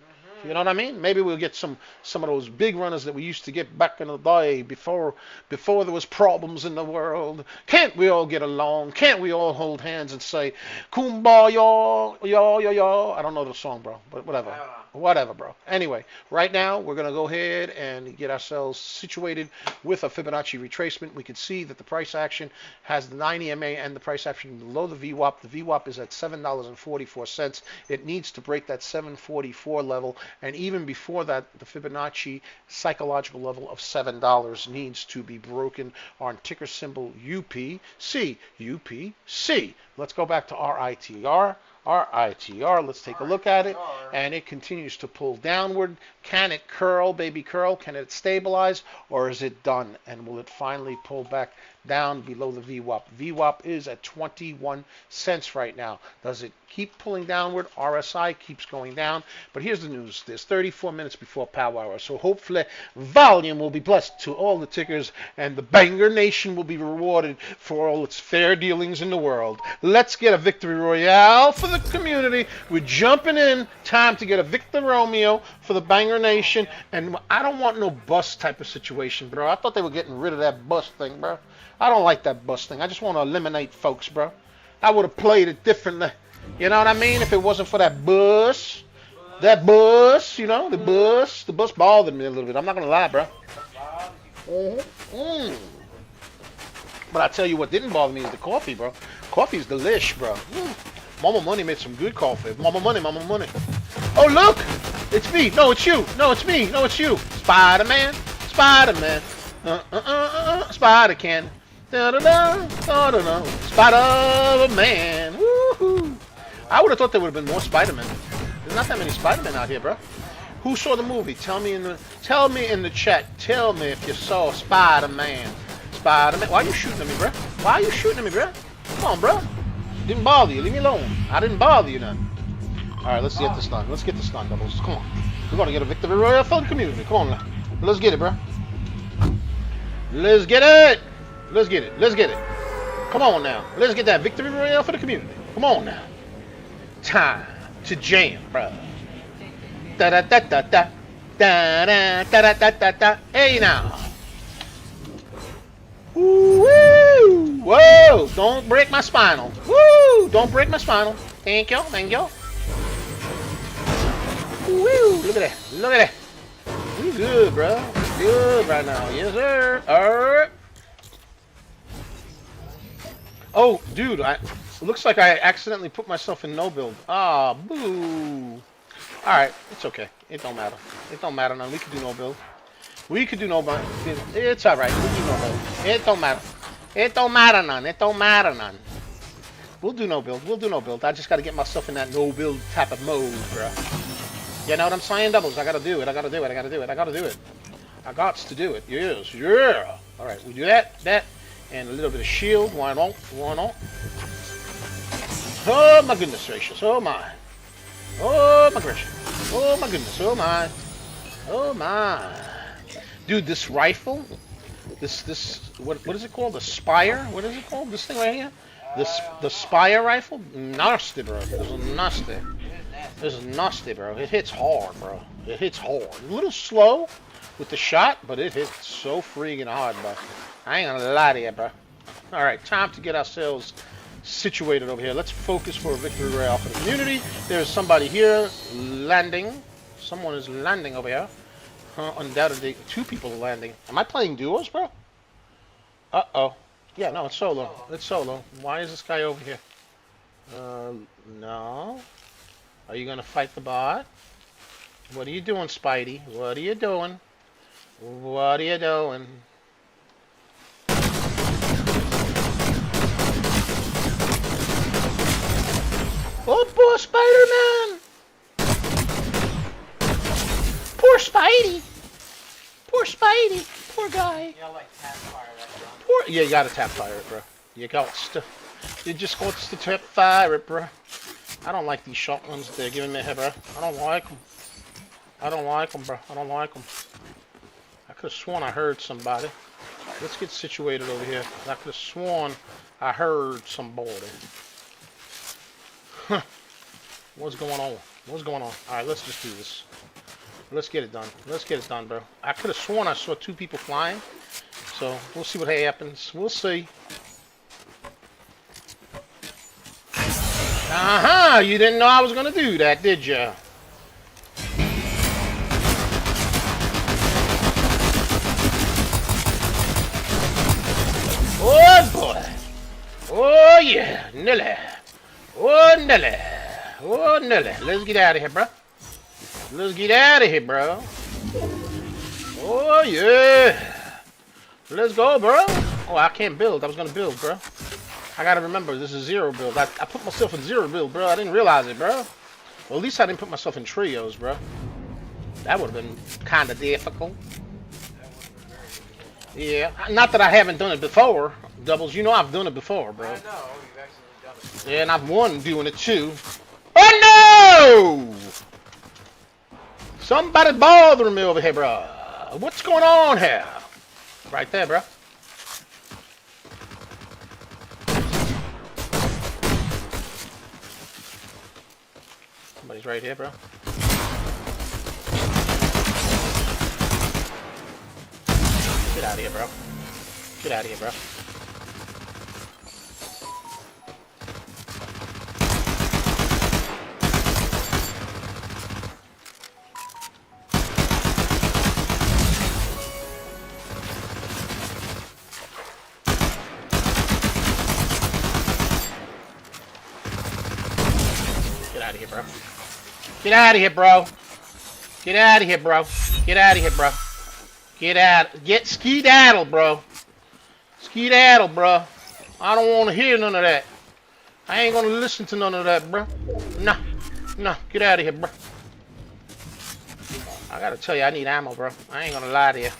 You know what I mean? Maybe we'll get some of those big runners that we used to get back in the day before there was problems in the world. Can't we all get along? Can't we all hold hands and say kumbaya, yo? I don't know the song, bro, but whatever, bro. Anyway, right now we're gonna go ahead and get ourselves situated with a Fibonacci retracement. We can see that the price action has the 9 EMA and the price action below the VWAP. The VWAP is at $7.44. It needs to break that 744 level. And even before that, the Fibonacci psychological level of $7 needs to be broken on ticker symbol UPC. UPC. Let's go back to RITR. RITR, let's take a look at it, and it continues to pull downward. Can it curl, baby curl? Can it stabilize, or is it done? And will it finally pull back down below the VWAP? VWAP is at 21 cents right now. Does it keep pulling downward? RSI keeps going down. But here's the news. There's 34 minutes before power hour, so hopefully volume will be blessed to all the tickers, and the Banger Nation will be rewarded for all its fair dealings in the world. Let's get a victory royale for the community. We're jumping in. Time to get a Victor Romeo for the Banger Nation. And I don't want no bust type of situation, bro. I thought they were getting rid of that bust thing, bro. I don't like that bust thing. I just want to eliminate folks, bro. I would have played it differently. You know what I mean? If it wasn't for that bus. That bus, you know, the bus bothered me a little bit. I'm not going to lie, bro. But I tell you what didn't bother me is the coffee, bro. Coffee's delish, bro. Mama Money made some good coffee. Mama Money. Oh, look! It's me. No, it's you. No, it's me. No, it's you. Spider-Man. Spider-Can. Da-da-da. Spider-Man. Woohoo! I would have thought there would have been more Spider-Man. There's not that many Spider-Men out here, bro. Who saw the movie? Tell me in the chat. Tell me if you saw Spider-Man. Spider-Man. Why are you shooting at me, bro? Come on, bro. Didn't bother you. Leave me alone. I didn't bother you none. All right, let's get this done. Let's get this done, doubles. Come on. We're going to get a victory royale for the community. Come on now. Let's get it, bro. Let's get it. Come on now. Let's get that victory royale for the community. Come on now. Time to jam, bro. Da da da da da. Da da da da da da. Hey now. Woo! Whoa! Don't break my spinal. Woo! Don't break my spinal. Thank you. Thank you. Woo! Look at that. Look at that. We good, bro. Good right now. Yes, sir. Alright. Oh, dude, it looks like I accidentally put myself in no build. Ah, boo. Alright, it's okay. It don't matter. It don't matter none. We could do no build. We could do no build. It's alright. We'll do no build. It don't matter. It don't matter none. It don't matter none. We'll do no build. We'll do no build. I just gotta get myself in that no build type of mode, bro. You know what I'm saying, doubles? I gotta do it. I gotta do it. I gotta do it. I gotta do it. I got to do it. Yes. Yeah. Alright, we do that. And a little bit of shield. Why not? Why not? Oh my goodness gracious. Oh my. Oh my gracious. Oh my goodness. Oh my. Oh my. Dude, this rifle. What is it called? The Spire? What is it called? This thing right here? The Spire rifle? Nasty, bro. This is nasty. This is nasty, bro. It hits hard, bro. It hits hard. A little slow with the shot, but it hits so freaking hard, bro. I ain't gonna lie to you, bro. Alright, time to get ourselves situated over here. Let's focus for a victory royale for the community. There's somebody here landing. Someone is landing over here. Undoubtedly, 2 people are landing. Am I playing duos, bro? Uh-oh. Yeah, no, it's solo. It's solo. Why is this guy over here? No. Are you gonna fight the bot? What are you doing, Spidey? What are you doing? What are you doing? Oh, poor Spider-Man! Poor Spidey! Poor Spidey! Poor guy! You gotta like tap fire that drum. Poor... Yeah, you gotta tap fire it, bro. You just got to tap fire it, bro. I don't like these shotguns they're giving me here, bro. I don't like them. I don't like them, bro. I don't like them. I could have sworn I heard somebody. Let's get situated over here. I could have sworn I heard somebody. Huh. What's going on? What's going on? Alright, let's just do this. Let's get it done. Let's get it done, bro. I could have sworn I saw 2 people flying. So, we'll see what happens. We'll see. Uh-huh! You didn't know I was gonna do that, did ya? Oh, boy! Oh, yeah! Nelly! Oh, Nelly! Oh, Nelly! Let's get out of here, bro. Let's get out of here, bro. Oh, yeah! Let's go, bro. Oh, I can't build. I was gonna build, bro. I gotta remember, this is 0 build. I put myself in 0 build, bro. I didn't realize it, bro. Well, at least I didn't put myself in trios, bro. That would have been kind of difficult. Yeah, not that I haven't done it before. Doubles, you know I've done it before, bro. I know, you've actually done it. Yeah, and I've won doing it too. Oh no! Somebody bothering me over here, bro. What's going on here? Right there, bro. Somebody's right here, bro. Get out of here, bro. Get out of here, bro. Get out of here, bro. Get out of here, bro. Get out of here, bro. Get out of here, bro. Get out. Get skedaddle, bro. Skedaddle, bro. I don't want to hear none of that. I ain't gonna listen to none of that, bro. Nah. Nah. Get out of here, bro. I gotta tell you, I need ammo, bro. I ain't gonna lie to you.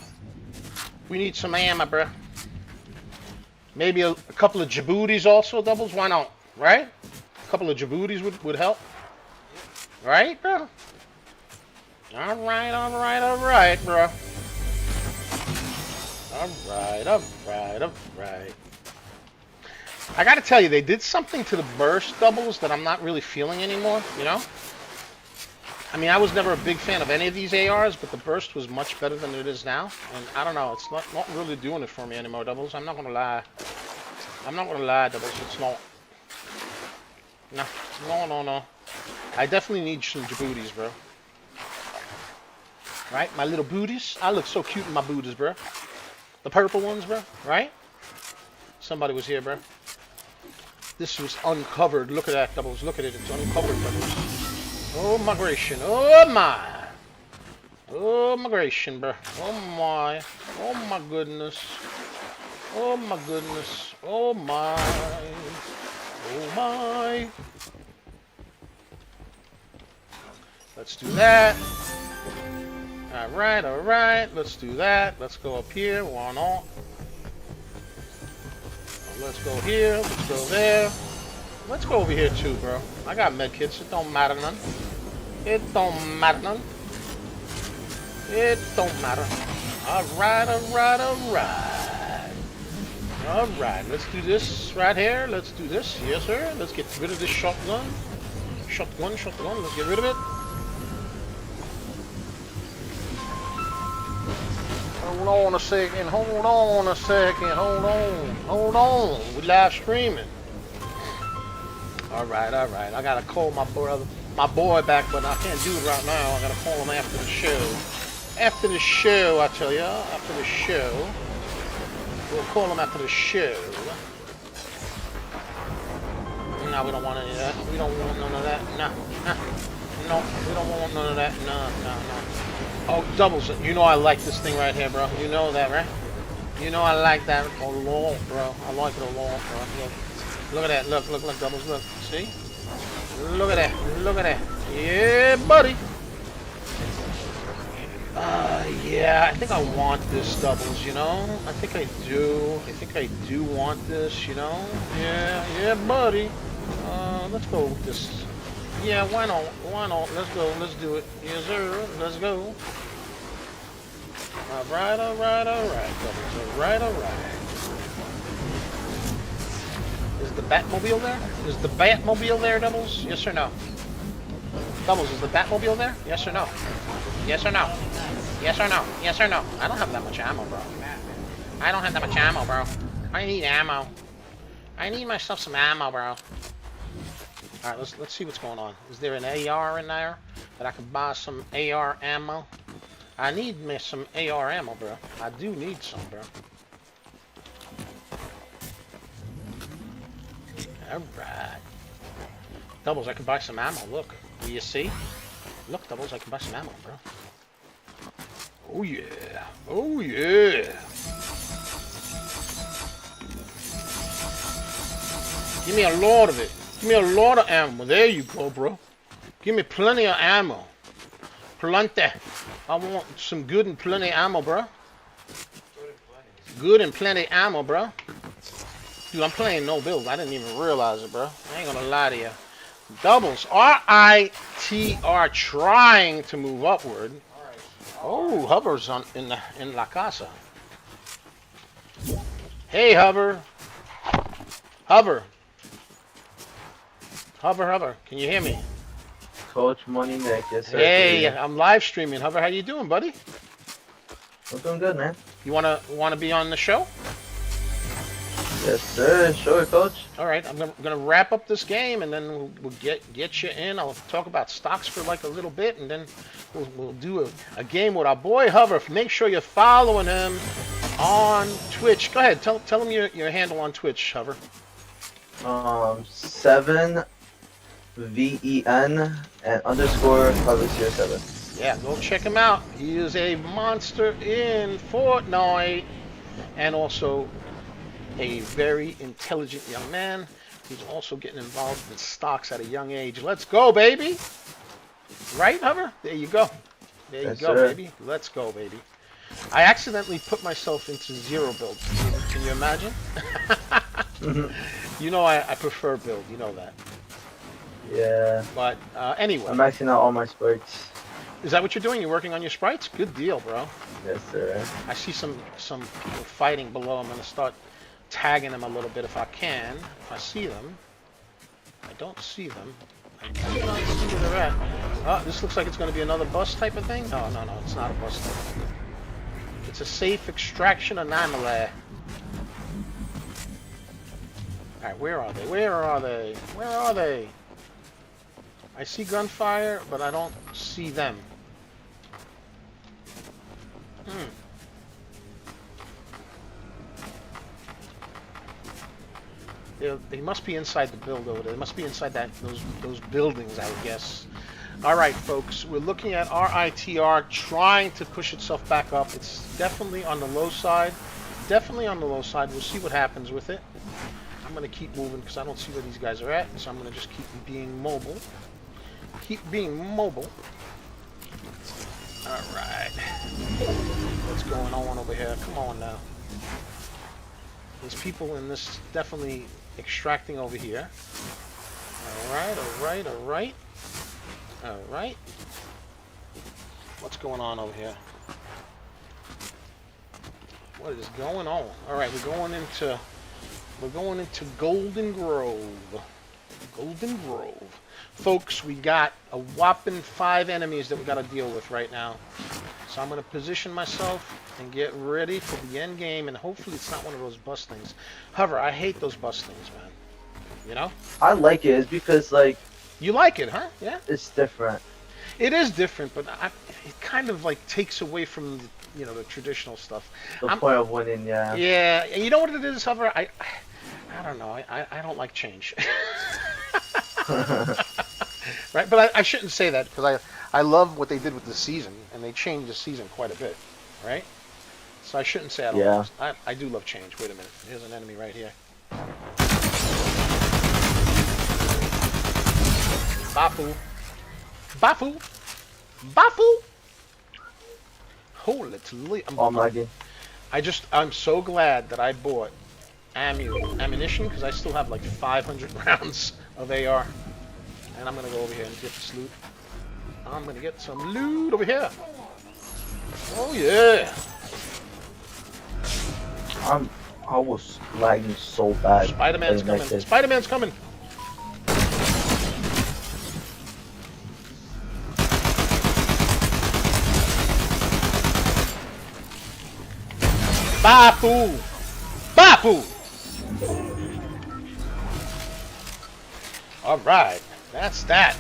We need some ammo, bro. Maybe a couple of Djiboutis also, doubles. Why not? Right? A couple of Djiboutis would help. Right, bro? Alright, alright, alright, bro. Alright, alright, alright. I gotta tell you, they did something to the burst doubles that I'm not really feeling anymore, you know? I mean, I was never a big fan of any of these ARs, but the burst was much better than it is now. And I don't know, it's not really doing it for me anymore, Doubles. I'm not gonna lie. I'm not gonna lie, Doubles. It's not. No. I definitely need some booties, bro. Right? My little booties. I look so cute in my booties, bro. The purple ones, bro. Right? Somebody was here, bro. This was uncovered. Look at that, Doubles. Look at it. It's uncovered, Doubles. Oh, migration. Oh, my. Oh, migration, bro. Oh, my. Oh, my goodness. Oh, my goodness. Oh, my. Oh, my. Let's do that. Alright. Let's do that. Let's go up here. One on. Let's go here. Let's go there. Let's go over here too, bro. I got medkits. It don't matter none. It don't matter none. It don't matter. Alright. Alright, let's do this right here. Let's do this. Yes, sir. Let's get rid of this shotgun. Shotgun. Let's get rid of it. Hold on a second. Hold on. We live streaming. Alright. I gotta call my boy back, but I can't do it right now. I gotta call him after the show. After the show, I tell ya. After the show. We'll call him after the show. No, we don't want any of that. We don't want none of that. No, we don't want none of that. No. Oh, Doubles. You know I like this thing right here, bro. You know that, right? You know I like that a lot, bro. I like it a lot, bro. Look at that. Look, Doubles. Look. See? Look at that. Yeah, buddy. Yeah, I think I want this, Doubles, you know? I think I do want this, you know? Yeah, buddy. Let's go with this. Yeah, why not? Let's go, let's do it. Yes, sir, let's go. Alright, Doubles. Alright. Is the Batmobile there? Is the Batmobile there, Doubles? Yes or no? Doubles, is the Batmobile there? Yes or no? Yes or no? Yes or no? Yes or no? I don't have that much ammo, bro. I need ammo. I need myself some ammo, bro. Alright, let's see what's going on. Is there an AR in there that I can buy some AR ammo? I need me some AR ammo, bro. I do need some, bro. Alright. Doubles, I can buy some ammo. Look. Do you see? Look, Doubles, I can buy some ammo, bro. Oh yeah. Give me a lot of it. Give me a lot of ammo. There you go, bro. Give me plenty of ammo. Plenty. I want some good and plenty ammo, bro. Good and plenty ammo, bro. Dude, I'm playing no build. I didn't even realize it, bro. I ain't gonna lie to you. Doubles. RITR trying to move upward. Oh, Hover's in La Casa. Hey, Hover. Hover. Can you hear me? Coach Money Nick, yes sir. Hey, I'm live streaming. Hover, how you doing, buddy? I'm doing good, man. You wanna be on the show? Yes sir, sure, Coach. All right, I'm gonna wrap up this game, and then we'll get you in. I'll talk about stocks for like a little bit, and then we'll do a game with our boy Hover. Make sure you're following him on Twitch. Go ahead, tell him your handle on Twitch, Hover. 7 VEN and underscore Hover07. Yeah, go check him out. He is a monster in Fortnite, and also a very intelligent young man. He's also getting involved in stocks at a young age. Let's go, baby. Right, Hover? There you go. There you go, sir. baby. Let's go, baby. I accidentally put myself into zero build. Can you imagine? You know I prefer build. You know that. Yeah. But anyway. I'm maxing out all my sprites. Is that what you're doing? You're working on your sprites? Good deal, bro. Yes, sir. I see some people fighting below. I'm going to start tagging them a little bit if I can. If I see them. I don't see them. I do not see where they're at. Oh, this looks like it's going to be another bus type of thing. No, no, no, it's not a bus type of thing. It's a safe extraction anomaly. Alright, where are they? Where are they? Where are they? I see gunfire, but I don't see them. They must be inside the build over there. They must be inside those buildings, I would guess. Alright, folks, we're looking at RITR trying to push itself back up. It's definitely on the low side. Definitely on the low side. We'll see what happens with it. I'm going to keep moving because I don't see where these guys are at. So I'm going to just keep being mobile. Keep being mobile. Alright. What's going on over here? Come on now. There's people in this definitely extracting over here. Alright, alright, alright. Alright. What's going on over here? What is going on? Alright, we're going into Golden Grove. Golden Grove. Folks, we got a whopping 5 enemies that we gotta deal with right now. So I'm gonna position myself and get ready for the end game, and hopefully it's not one of those bus things. However, I hate those bus things, man. You know? I like it. It's because, like... You like it, huh? Yeah? It's different. It is different, but it kind of, like, takes away from, the traditional stuff. The point of winning, yeah. Yeah, and you know what it is, however? I don't know. I don't like change. Right? But I shouldn't say that, because I love what they did with the season, and they changed the season quite a bit, right? So I shouldn't say I don't love, I do love change. Wait a minute. Here's an enemy right here. Bafu. Bafu. Bafu. Holy toledo. Oh my god. I'm so glad that I bought ammunition, because I still have like 500 rounds of AR. And I'm going to go over here and get this loot. I'm going to get some loot over here. Oh yeah. I was lagging so bad. Spider-Man's coming. Like Spider-Man's coming. Bafu! Bafu! Alright, that's that.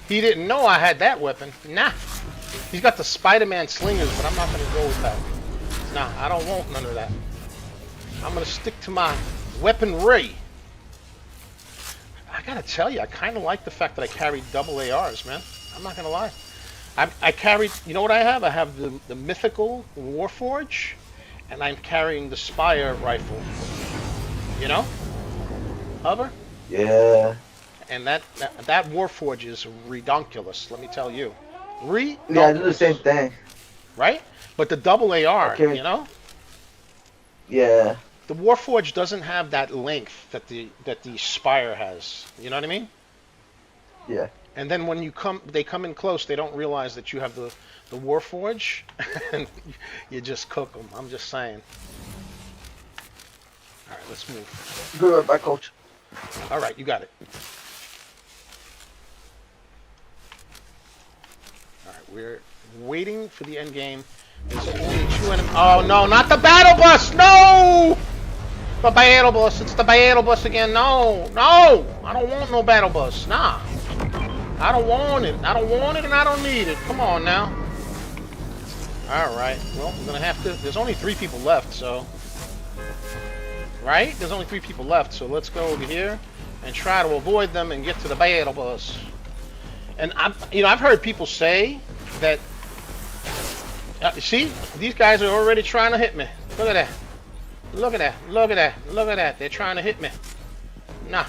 He didn't know I had that weapon. Nah. He's got the Spider-Man slingers, but I'm not going to go with that. Nah, I don't want none of that. I'm going to stick to my weaponry. I got to tell you, I kind of like the fact that I carry double ARs, man. I'm not going to lie. I carried, you know what I have? I have the mythical Warforge, and I'm carrying the Spire rifle. You know? Hover? Yeah. And that Warforge is redonkulous, let me tell you. Yeah, I do the same thing. Right? But the double AR, okay. You know? Yeah. The Warforge doesn't have that length that the Spire has. You know what I mean? Yeah. And then when they come in close, they don't realize that you have the Warforge, and you just cook them. I'm just saying. All right, let's move. Be right back, coach. All right, you got it. All right, we're waiting for the end game. There's only 2 enemies. Oh no, not the battle bus! No! The battle bus. It's the battle bus again. No, no! I don't want no battle bus. Nah. I don't want it. I don't want it, and I don't need it. Come on now. All right. Well, we're gonna have to. There's only 3 people left, so. Right? There's only 3 people left, so let's go over here and try to avoid them and get to the battle bus. And I've heard people say that. See, these guys are already trying to hit me. Look at that. Look at that. Look at that. Look at that. They're trying to hit me. Nah.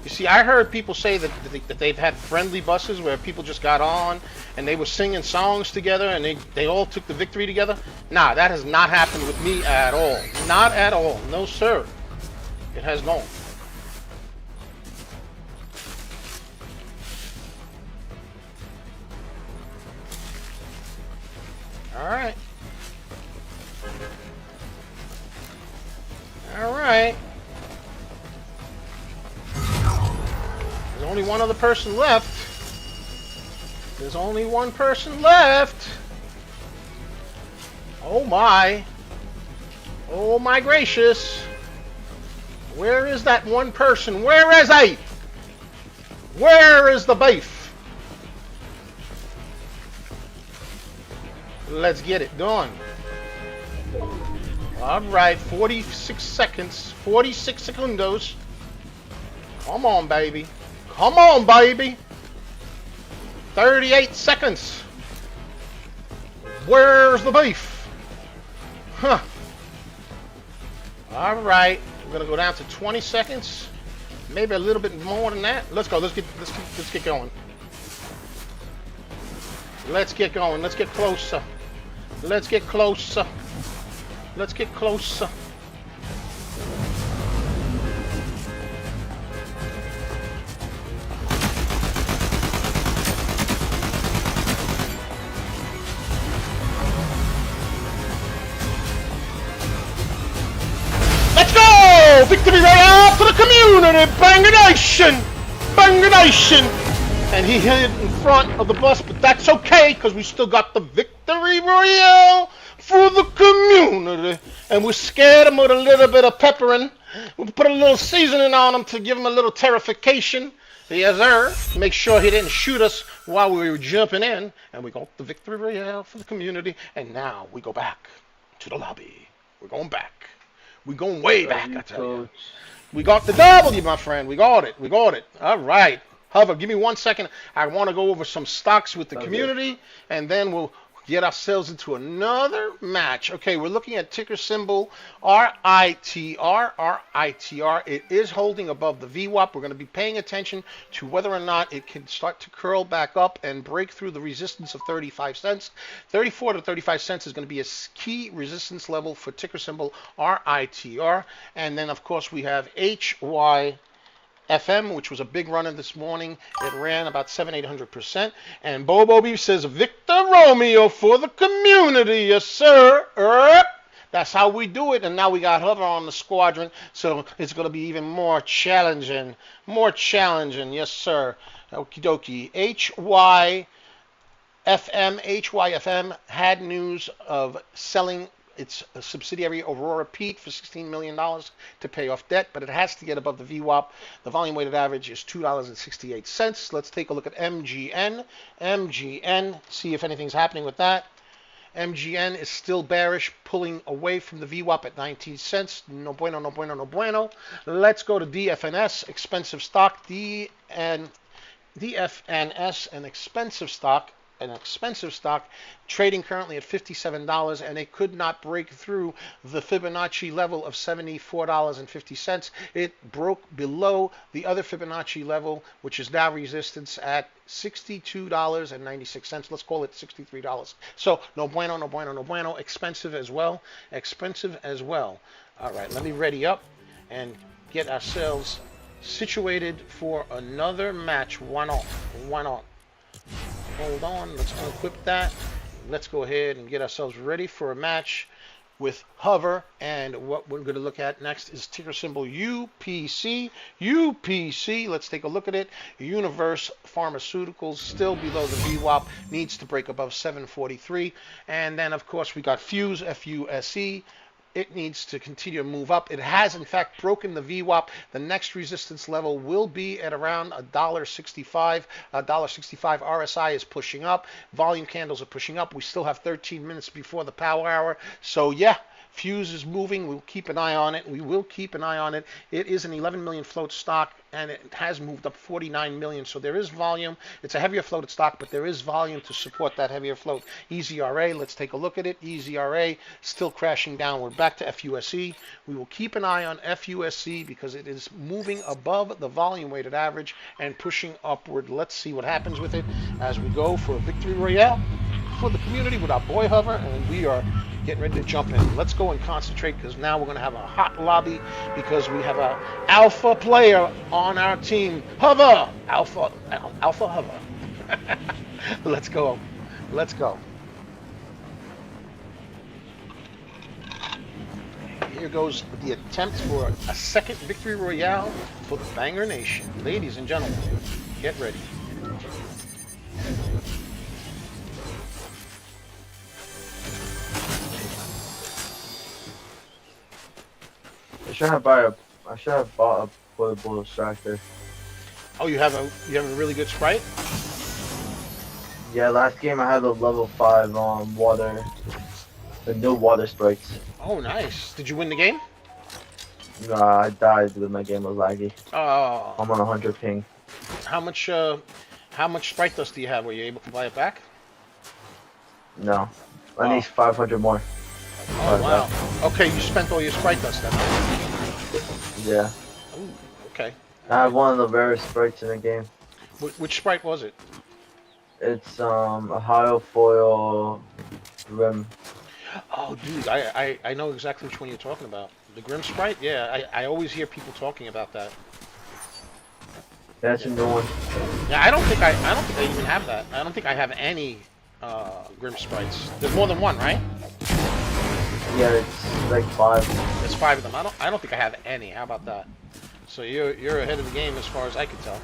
You see, I heard people say that they've had friendly buses where people just got on and they were singing songs together and they all took the victory together. Nah, that has not happened with me at all. Not at all. No, sir. It has not. All right. All right. There's only one other person left. There's only one person left. Oh my. Oh my gracious. Where is that one person? Where is he? Where is the beef? Let's get it done. All right, 46 seconds. 46 segundos. Come on, baby. Come on, baby. 38 seconds. Where's the beef? Huh. All right, we're gonna go down to 20 seconds, maybe a little bit more than that. Let's go. Let's get going. Let's get going. Let's get closer. Let's get closer. Let's get closer. Victory Royale for the community! Banger Nation! Banger Nation! And he hit in front of the bus, but that's okay, because we still got the Victory Royale for the community. And we scared him with a little bit of peppering. We put a little seasoning on him to give him a little terrification. Yes, sir. Make sure he didn't shoot us while we were jumping in. And we got the Victory Royale for the community. And now we go back to the lobby. We're going back. We're going way back, I tell you. We got the W, my friend. We got it. We got it. All right. Hover, give me 1 second. I want to go over some stocks with the community, and then we'll get ourselves into another match. Okay, we're looking at ticker symbol RITR. RITR. It is holding above the VWAP. We're going to be paying attention to whether or not it can start to curl back up and break through the resistance of 35 cents. 34 to 35 cents is going to be a key resistance level for ticker symbol RITR. And then, of course, we have HYFM, which was a big runner this morning. It ran about 700-800%. And Bobo Beef says, Victor Romeo for the community, yes, sir. That's how we do it. And now we got Hover on the squadron, so it's going to be even more challenging. More challenging, yes, sir. Okie dokie. HYFM had news of selling its subsidiary Aurora Peak for $16 million to pay off debt, but it has to get above the VWAP. The volume weighted average is $2.68. Let's take a look at MGN. MGN, see if anything's happening with that. MGN is still bearish, pulling away from the VWAP at 19 cents. No bueno, no bueno, no bueno. Let's go to DFNS, expensive stock. DFNS, an expensive stock. An expensive stock, trading currently at $57, and it could not break through the Fibonacci level of $74.50. It broke below the other Fibonacci level, which is now resistance at $62.96. Let's call it $63. So no bueno, no bueno, no bueno. Expensive as well. Expensive as well. All right, let me ready up and get ourselves situated for another match. Why not? Why not? Hold on, let's unequip that. Let's go ahead and get ourselves ready for a match with Hover. And what we're going to look at next is ticker symbol UPC. UPC, let's take a look at it. Universe Pharmaceuticals, still below the VWAP, needs to break above 743. And then, of course, we got Fuse, FUSE. It needs to continue to move up. It has, in fact, broken the VWAP. The next resistance level will be at around $1.65. $1.65. RSI is pushing up. Volume candles are pushing up. We still have 13 minutes before the power hour. So, yeah, Fuse is moving. We'll keep an eye on it. We will keep an eye on it. It is an 11 million float stock, and it has moved up 49 million. So there is volume. It's a heavier floated stock, but there is volume to support that heavier float. EZRA, let's take a look at it. EZRA still crashing down. We're back to FUSE. We will keep an eye on FUSE because it is moving above the volume weighted average and pushing upward. Let's see what happens with it as we go for a Victory Royale for the community with our boy Hover, and we are getting ready to jump in. Let's go and concentrate because now we're going to have a hot lobby because we have a alpha player on our team. Hover! Alpha Hover. Let's go. Let's go. Here goes the attempt for a second Victory Royale for the Banger Nation. Ladies and gentlemen, get ready. should have bought a portable extractor. Oh, you have a really good Sprite? Yeah, last game I had a level 5 water, the new water sprites. Oh, nice. Did you win the game? Nah, I died because my game was laggy. Oh. I'm on 100 ping. How much Sprite dust do you have? Were you able to buy it back? No, I Oh. need 500 more. Oh, wow. Okay, you spent all your Sprite dust then. Yeah. Ooh, okay. I have one of the rarest sprites in the game. Which Sprite was it? It's a hydrofoil rim. Oh, dude, I know exactly which one you're talking about. The Grim Sprite? Yeah, I always hear people talking about that. That's a new one. Yeah, I don't think I even have that. I don't think I have any Grim Sprites. There's more than one, right? Yeah, it's like 5. There's 5 of them. I don't think I have any. How about that? So you're ahead of the game as far as I can tell.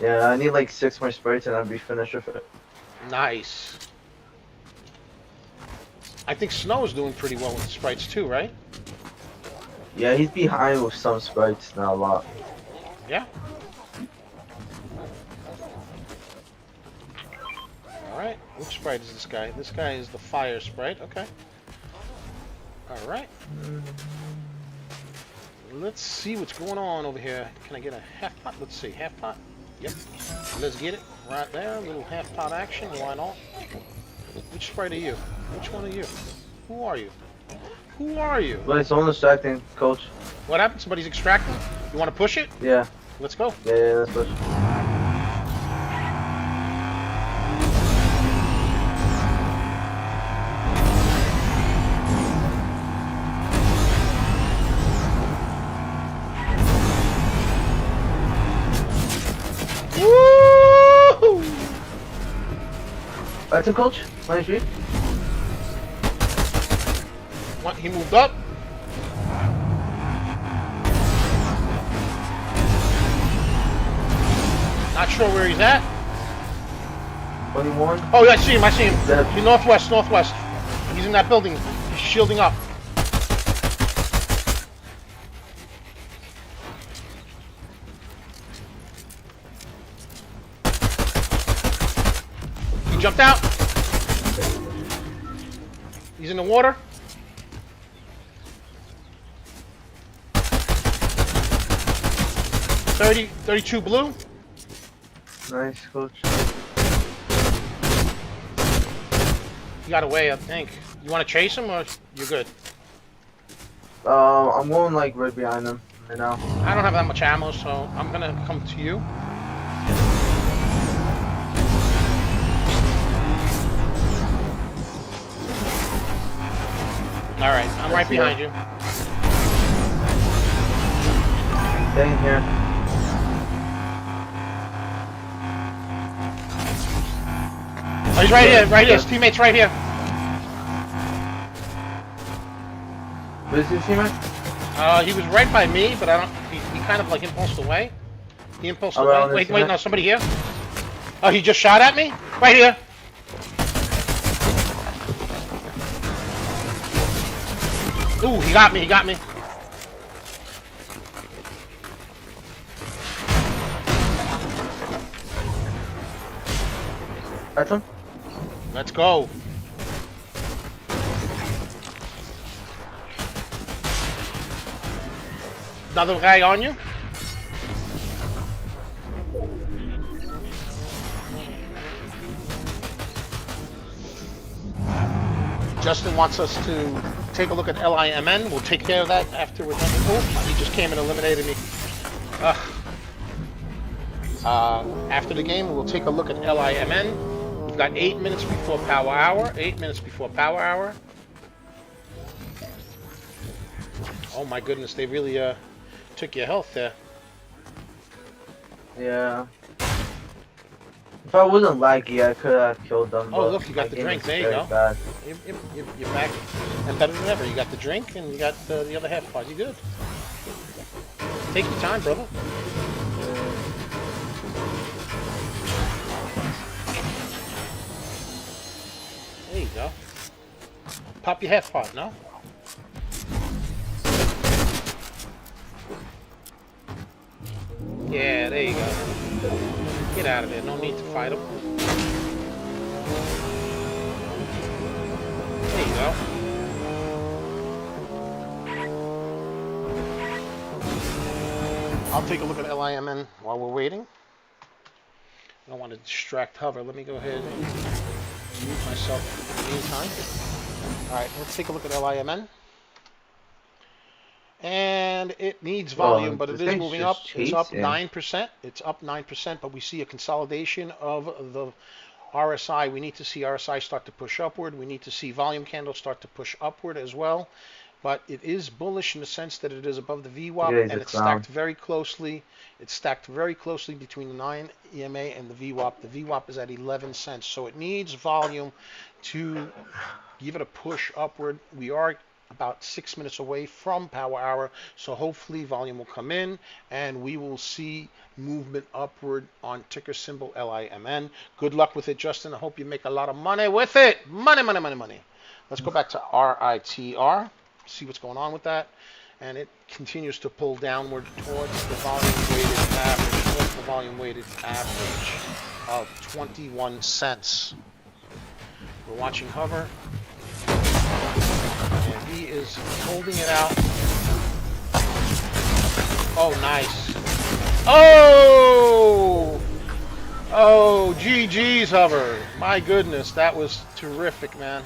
Yeah, I need like 6 more sprites and I'll be finished with it. Nice. I think Snow's doing pretty well with the Sprites too, right? Yeah, he's behind with some sprites, not a lot. Yeah. Alright, which Sprite is this guy? This guy is the Fire Sprite, okay. Alright. Let's see what's going on over here. Can I get a half pot? Let's see, half pot? Yep. Let's get it right there. A little half pot action, why not? Which Sprite are you? Which one are you? Who are you? Who are you? But it's only distracting, coach. What happened? Somebody's extracting? You want to push it? Yeah. Let's go. Yeah, that's what. Woo! That's a coach. Nice read. What? He moved up? Not sure where he's at. 21. Oh, yeah, I see him. Yeah. He's northwest. He's in that building. He's shielding up. He jumped out. He's in the water. $30, 32 blue. Nice, coach. He got away, I think. You want to chase him or you're good? I'm going like right behind him right now. I don't have that much ammo, so I'm gonna come to you. Alright, I'm right behind you. Stay in here. Oh, he's right here. His teammate's right here. What is his teammate? He was right by me, but he kind of like impulsed away. He impulsed Around away. this Wait, minute? no, somebody here. Oh, he just shot at me? Right here. Ooh, he got me. That's him? Let's go. Another guy on you? Justin wants us to take a look at LIMN. We'll take care of that after we're done. Oh, he just came and eliminated me. After the game, we'll take a look at LIMN. We've got 8 minutes before power hour. 8 minutes before power hour. Oh my goodness, they really took your health there. Yeah. If I wasn't laggy, I could have killed them. Oh, but look, you got my the game drink. is There you very go. bad. You're back and better than ever. You got the drink and you got the other half pot. You good? Take your time, brother. There you go. Pop your half pot, no? There you go. Get out of there. No need to fight him. There you go. I'll take a look at LIMN while we're waiting. I don't want to distract Hover. Let me go ahead and mute myself in the meantime. All right, let's take a look at LIMN. And it needs volume, but it is moving up. It's up 9%. It's up 9%, but we see a consolidation of the RSI. We need to see RSI start to push upward. We need to see volume candles start to push upward as well. But it is bullish in the sense that it is above the VWAP, and it's stacked very closely. It's stacked very closely between the 9 EMA and the VWAP. The VWAP is at 11 cents, so it needs volume to give it a push upward. We are about 6 minutes away from power hour, so hopefully volume will come in and we will see movement upward on ticker symbol LIMN. Good luck with it, Justin. I hope you make a lot of money with it. Money, money, money, money. Let's go back to RITR, see what's going on with that. And it continues to pull downward towards the volume weighted average, of 21 cents. We're watching Hover. And he is holding it out. Oh, nice. Oh! Oh, GG's, Hover. My goodness, that was terrific, man.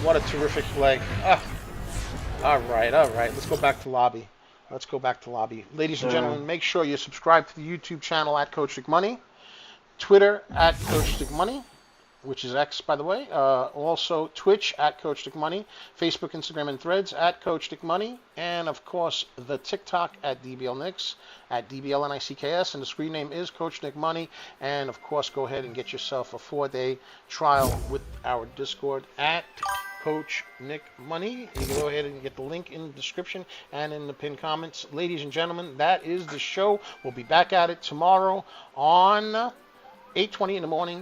What a terrific play. Ah. All right. Let's go back to lobby. Ladies and gentlemen, make sure you subscribe to the YouTube channel at CoachNickMoney, Twitter at CoachNickMoney, which is X, by the way. Also, Twitch at CoachNickMoney, Facebook, Instagram, and Threads at CoachNickMoney, and of course the TikTok at DBLNicks, at DBLNICKS, and the screen name is CoachNickMoney. And of course, go ahead and get yourself a 4-day trial with our Discord at CoachNickMoney. You can go ahead and get the link in the description and in the pinned comments. Ladies and gentlemen, that is the show. We'll be back at it tomorrow on 8:20 in the morning.